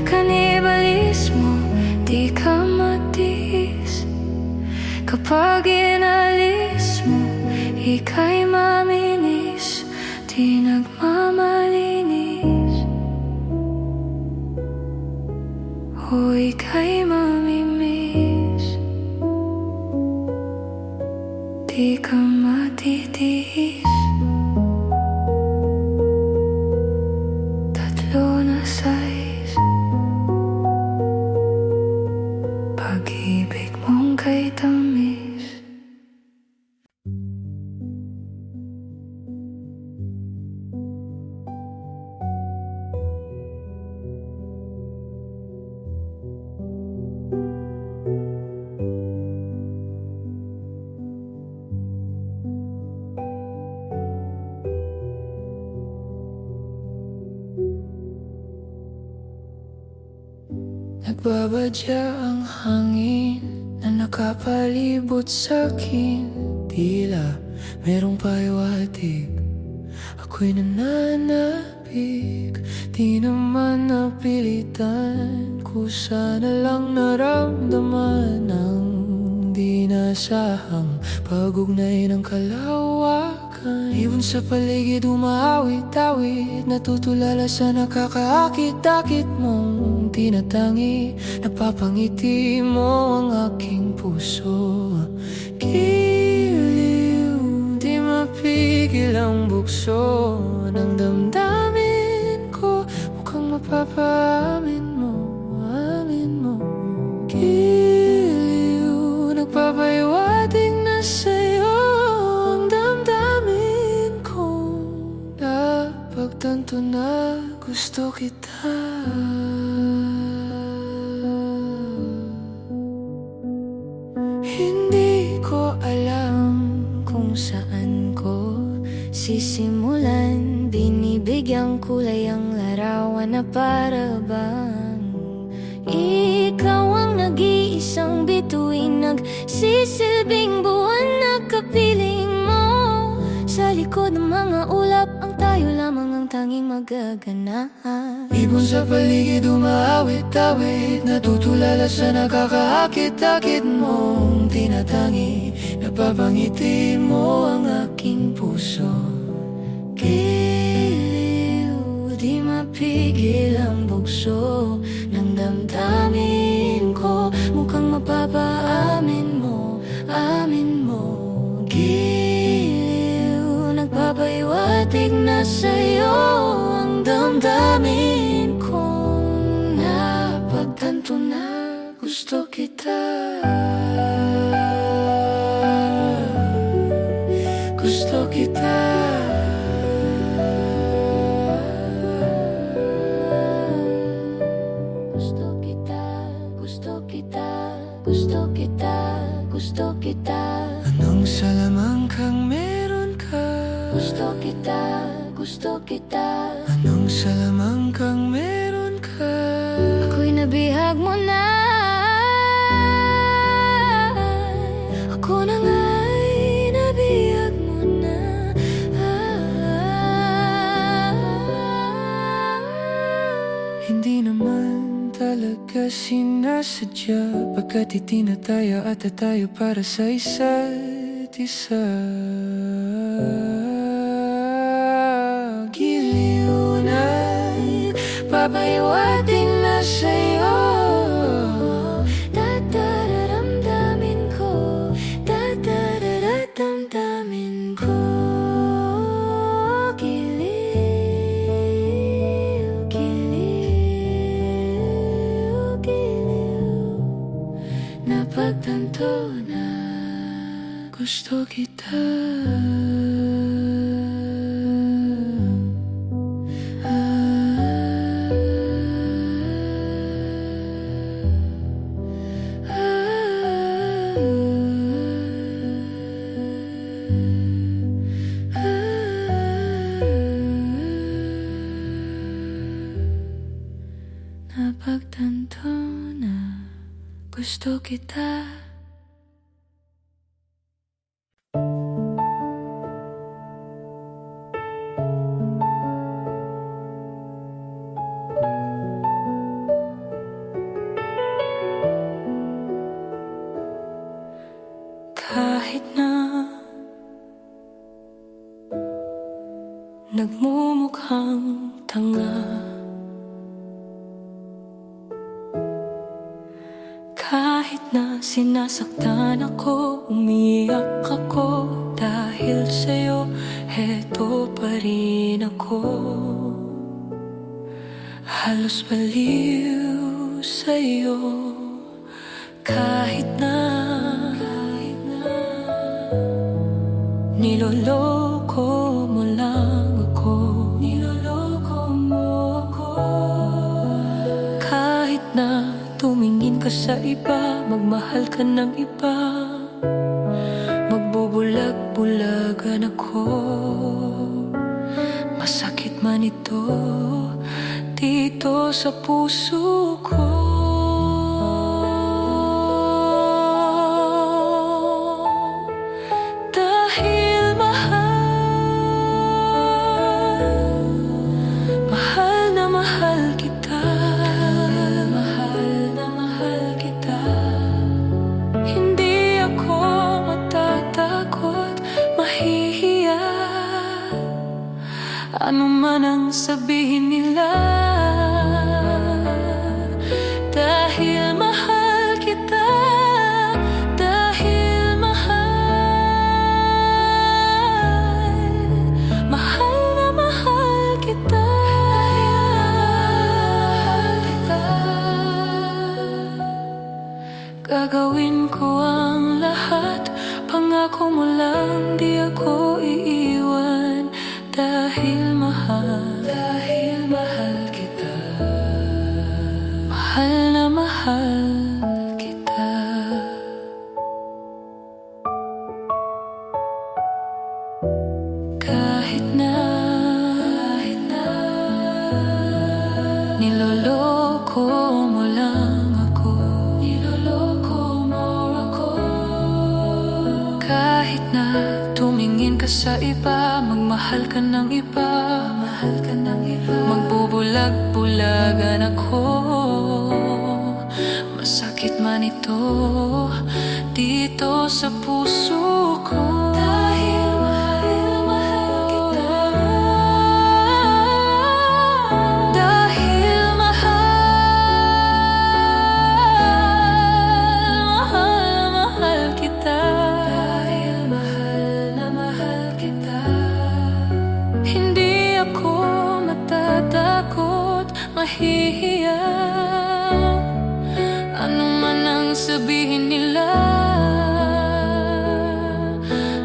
Kanibalismo, di ka matiis. Kapag inalis mo, ika'y maminis, di nagmamalinis. O ika'y mamimiss, di ka matitiis. Tatlo na size, pag-ibig mong kay tamis. Nagbabadya ang hangin na nakapalibot sa'kin. Tila merong pahiwatig, ako'y nananabig. Di naman napilitan, kusa na lang naramdaman ang di nasahang pag-ugnay ng kalawakan. Ibon sa paligid umaawit-awit, natutulala sa nakakaakit-akit mong tinatangi. Napapangiti mo ang aking puso. Giliw, di mapigil ang bukso ng damdamin. Napagtanto na gusto kita. Hindi ko alam kung saan ko sisimulan. Binibigyang kulay ang larawan na para bang ikaw ang nag-iisang bituin, nagsisilbing buwan na kapiling mo. Sa likod ng mga ulap, ang tayo lamang ang tanging magaganahan. Ibon sa paligid umaawit-awit, natutulala sa nakakaakit-akit mong tinatangi. Napapangiti mo ang aking puso. Giliw, di mapigil ang bugso ng damdamin ko. Mukhang mapapaamin mo, amin mo. Giliw, nagpapaiwatig na sa'yo ang damdamin kong napagtanto na gusto kita. Gusto kita. Gusto kita. Anong salamangkang meron ka? Gusto kita. Anong salamangkang meron ka? Ako'y nabihag mo na. Ako na nga'y nabihag mo na. Hindi naman talaga sinasadya, pagkat itinataya at tayo para sa isa't isa. Giliw na papaiwating na sa'yo. Dadararamdamin ko, dadararamdamin ko. Napagtanto na gusto kita. Napagtanto na gusto kita. Kahit na nagmumukhang tanga, kahit na sinasaktan ako, umiyak ako, dahil sa'yo, heto pa rin ako. Halos baliw sa'yo, kahit na niloloko mo lang ako. Niloloko mo ako. Kahit na tumingin ka sa iba, magmahal ka ng iba, magbubulag-bulagan ako. Masakit man ito dito sa puso ko. Dahil mahal na mahal kita. Hindi ako matatakot, mahihiya, ano man ang sabihin nila. Dahil mahal kita, dahil mahal na mahal kita. Gagawin ko ang lahat, pangako mo lang di ako iiwan. Dahil mahal Niloloko mo lang ako. Niloloko mo ako. Kahit na tumingin ka sa iba, magmahal ka ng iba, magbubulag-bulagan ako. Masakit man ito dito sa puso ko. Dahil mahal kita. Dahil mahal kita. Dahil mahal na mahal kita. Hindi ako matatakot, mahihiya. Ano man ang sabihin nila.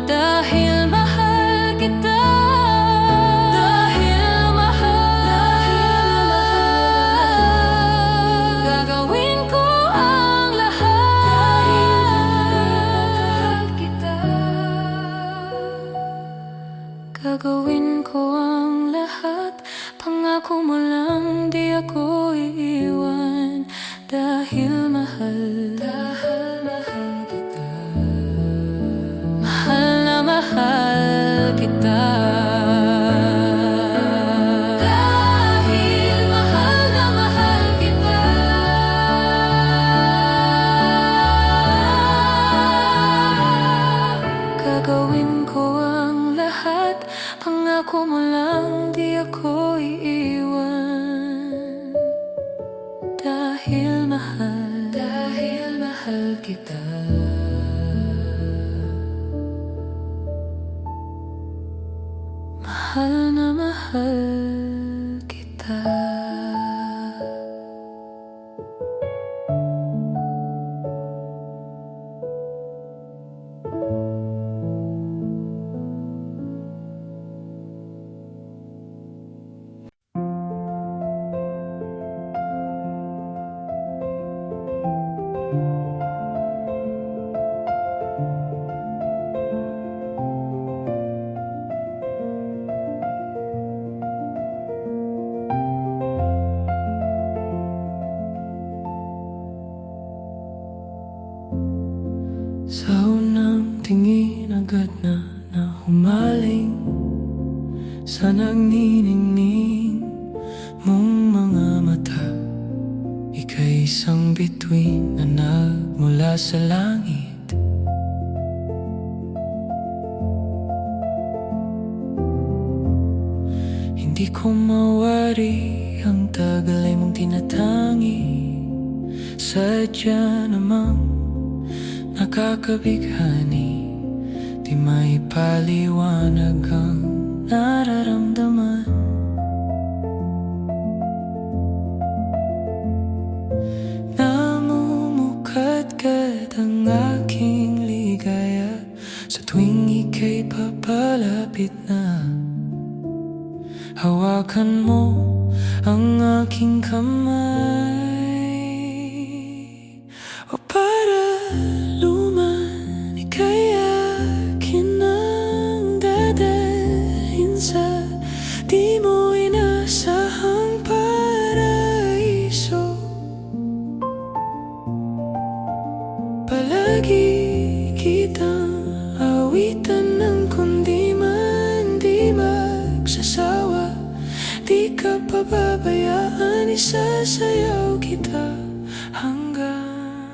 Dahil mahal kita. Dahil mahal. Gagawin ko ang lahat. Dahil mahal kita. Gagawin ko ang lahat. Pangako mo lang di ako iiwan. Dahil mahal kita. Mahal na mahal kita. Dahil mahal na mahal kita. Gagawin ko ang lahat. Pangako mo lang di ako iiwan. Dahil mahal kita. Mahal na mahal kita. Sa unang tingin agad na humaling sa nagniningning mong mga mata. Ika'y isang bituin na nagmula sa langit. Hindi ko mawari ang tagal ay mong tinatangi. Sadya namang nakakabighani, di may paliwanag ang nararamdaman. Namumukadkad ang aking ligaya sa tuwing ika'y papalapit na. Hawakan mo ang aking kamay. O para luman, ika'y akin ang dadalhin sa di mo inasahang paraiso. Palagi kitang awitan ng kundi man di magsasawa. Di ka pababayaan, isasayaw kita hanggang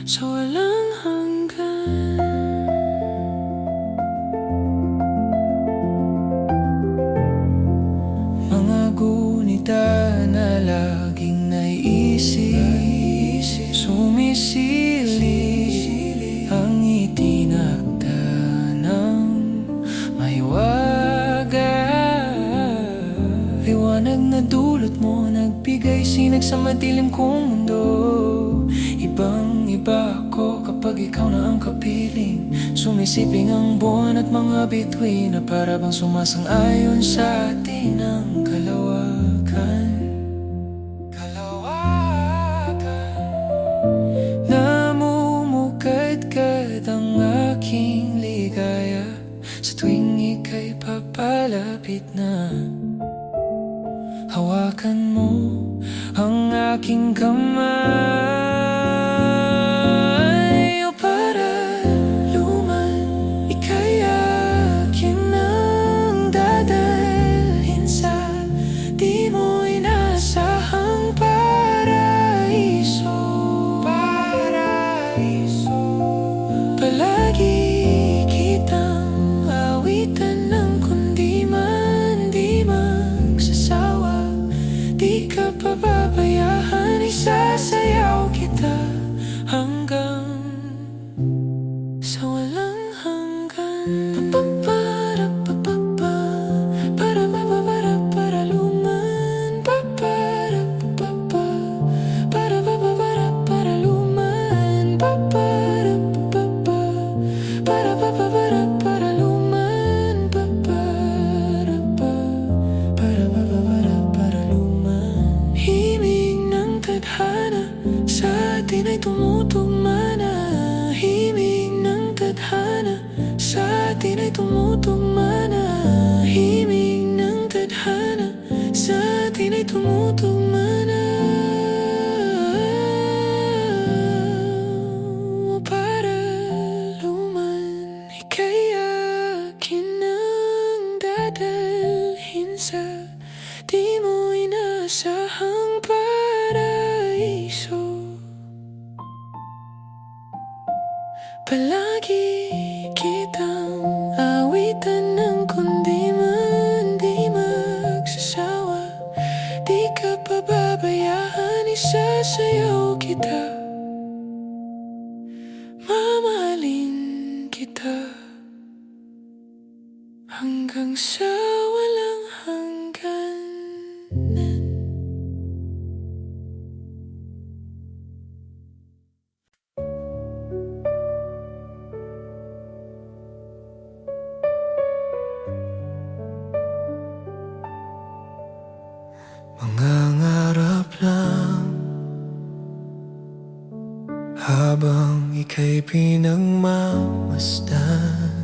sa walang hanggan. Mga gunita na laging naiisip, sumisili ang itinakda ng mahiwaga. Liwanag na dulot mo, nagbigay sinag sa madilim kong mundo. Ibang-iba ako kapag ikaw na ang kapiling. Sumisiping ang buwan at mga bituin na para bang sumasang-ayon sa atin ang kalawakan. Namumukadkad ang aking ligaya sa tuwing ika'y papalapit na. hawakan mo ang aking kamay. O paraluman, ika'y akin ang dadalhin sa di mo inasahang paraiso. Palagi kitang awitan ng kundi man di magsasawa. Di ka pababayaan, isasayaw kita hanggang sa walang hanggan. Para luman, para luman, para luman, para luman. Himig ng tadhana sa atin ay tumutugma na. Himig ng tadhana sa atin ay tumutugma na. Himig ng tadhana sa atin ay tumutugma na. O paraluman, ika'y akin ang dadalhin sa di mo inasahang paraiso. Palagi kitang awitan ng kundi man di magsasawa. Di ka pababayaan, isasayaw kita, mamahalin kita hanggang sa walang hangganan. Mangangarap lang habang ika'y pinagmamasdan,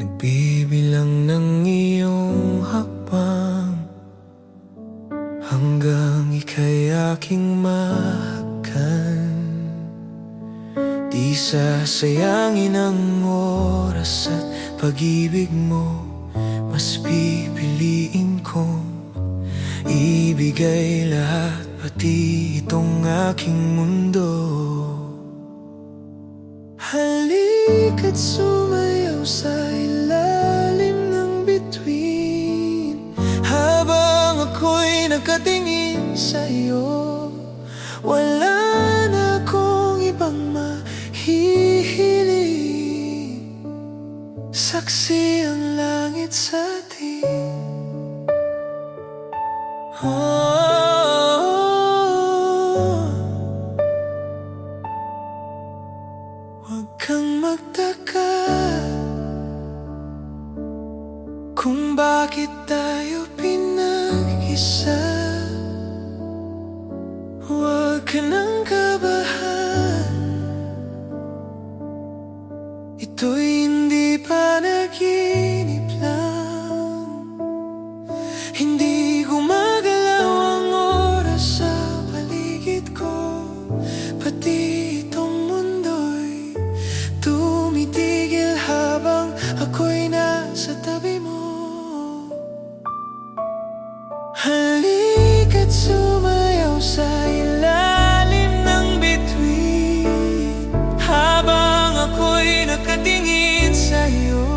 nagbibilang ng iyong hakbang hanggang ika'y aking mahakan. Di sasayangin ang oras at pag-ibig mo, mas pipiliin kong ibigay lahat, pati itong aking mundo. Halika't sumayaw sa ilalim ng bituin habang ako'y nakatingin sa'yo. Wala na akong ibang mahihiling, saksi ang langit sa atin. Huwag kang magtaka kung bakit tayo pinag-isa. Huwag ka nang kabahan, ito'y hindi panaginip lang. Hindi gumagalaw ang oras sa paligid ko, pati itong mundo'y tumitigil habang ako'y nasa tabi mo. Halika't sumayaw sa ilalim ng bituin habang ako'y nakatingin sa'yo.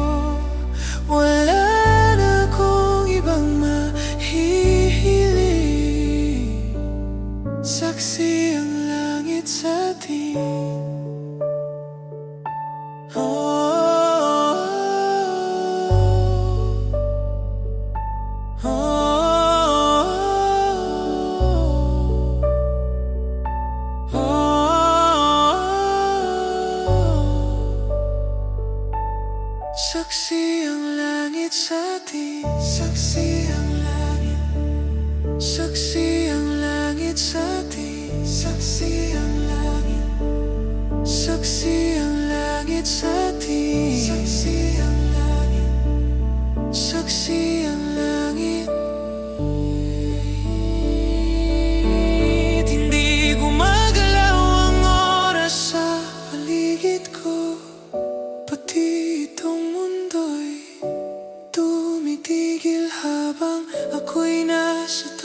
Wala na akong ibang mahihiling, saksi ang langit sa atin.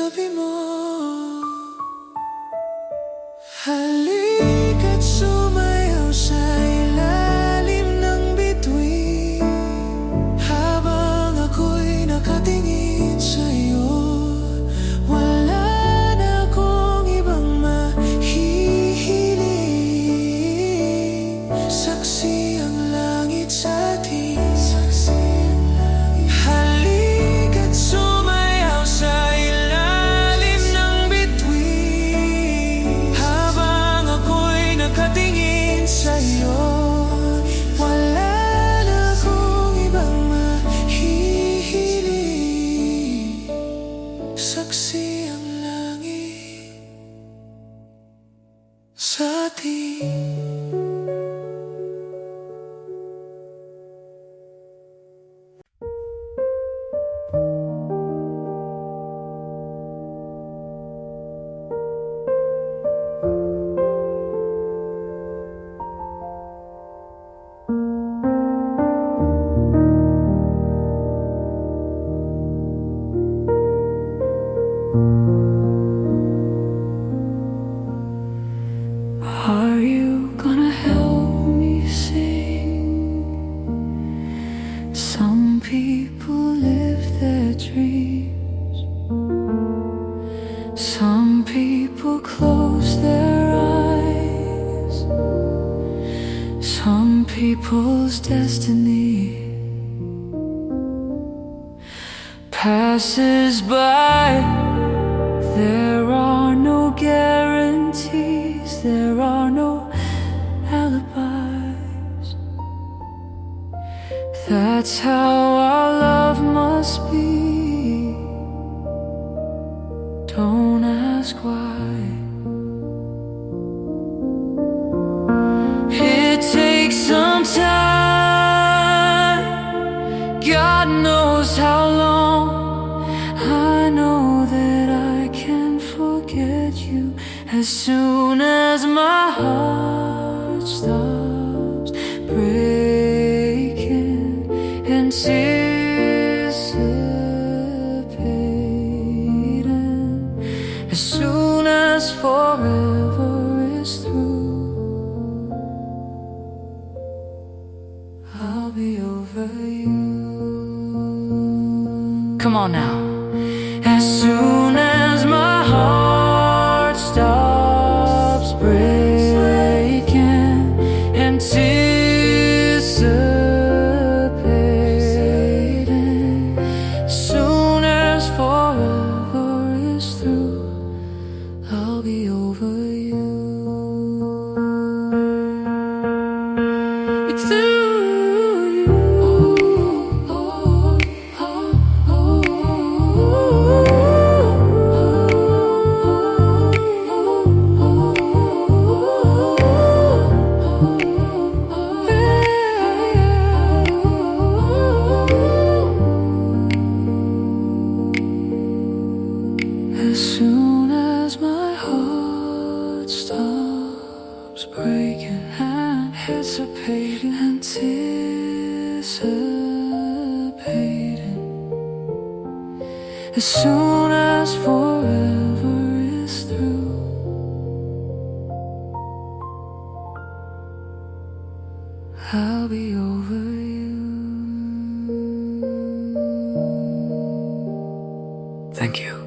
tabi mo. Halika't sumayaw sa ilalim ng bituin, habang ako'y nakatingin sa'yo. Wala na akong ibang mahihiling, saksi ang langit sa atin. Halika't sumayaw sa ilalim ng bituin, habang ako'y nakatingin sa'yo. Wala na akong ibang mahihiling, saksi ang langit sa atin. Are you gonna help me sing? Some people live their dreams. Some people close their eyes. Some people's destiny passes by. There are no guarantees, there are no alibis. That's how our love must be. Don't ask why. It takes some time, God knows how long. I know that I can forget you as soon as my heart stops breaking, anticipating. As soon as forever is through, I'll be over you. Come on now. As soon as my heart stops breaking, anticipating. As soon as forever is through, I'll be over you. It's through. As soon as my heart stops breaking, anticipating, as soon as forever is through, I'll be over you. Thank you.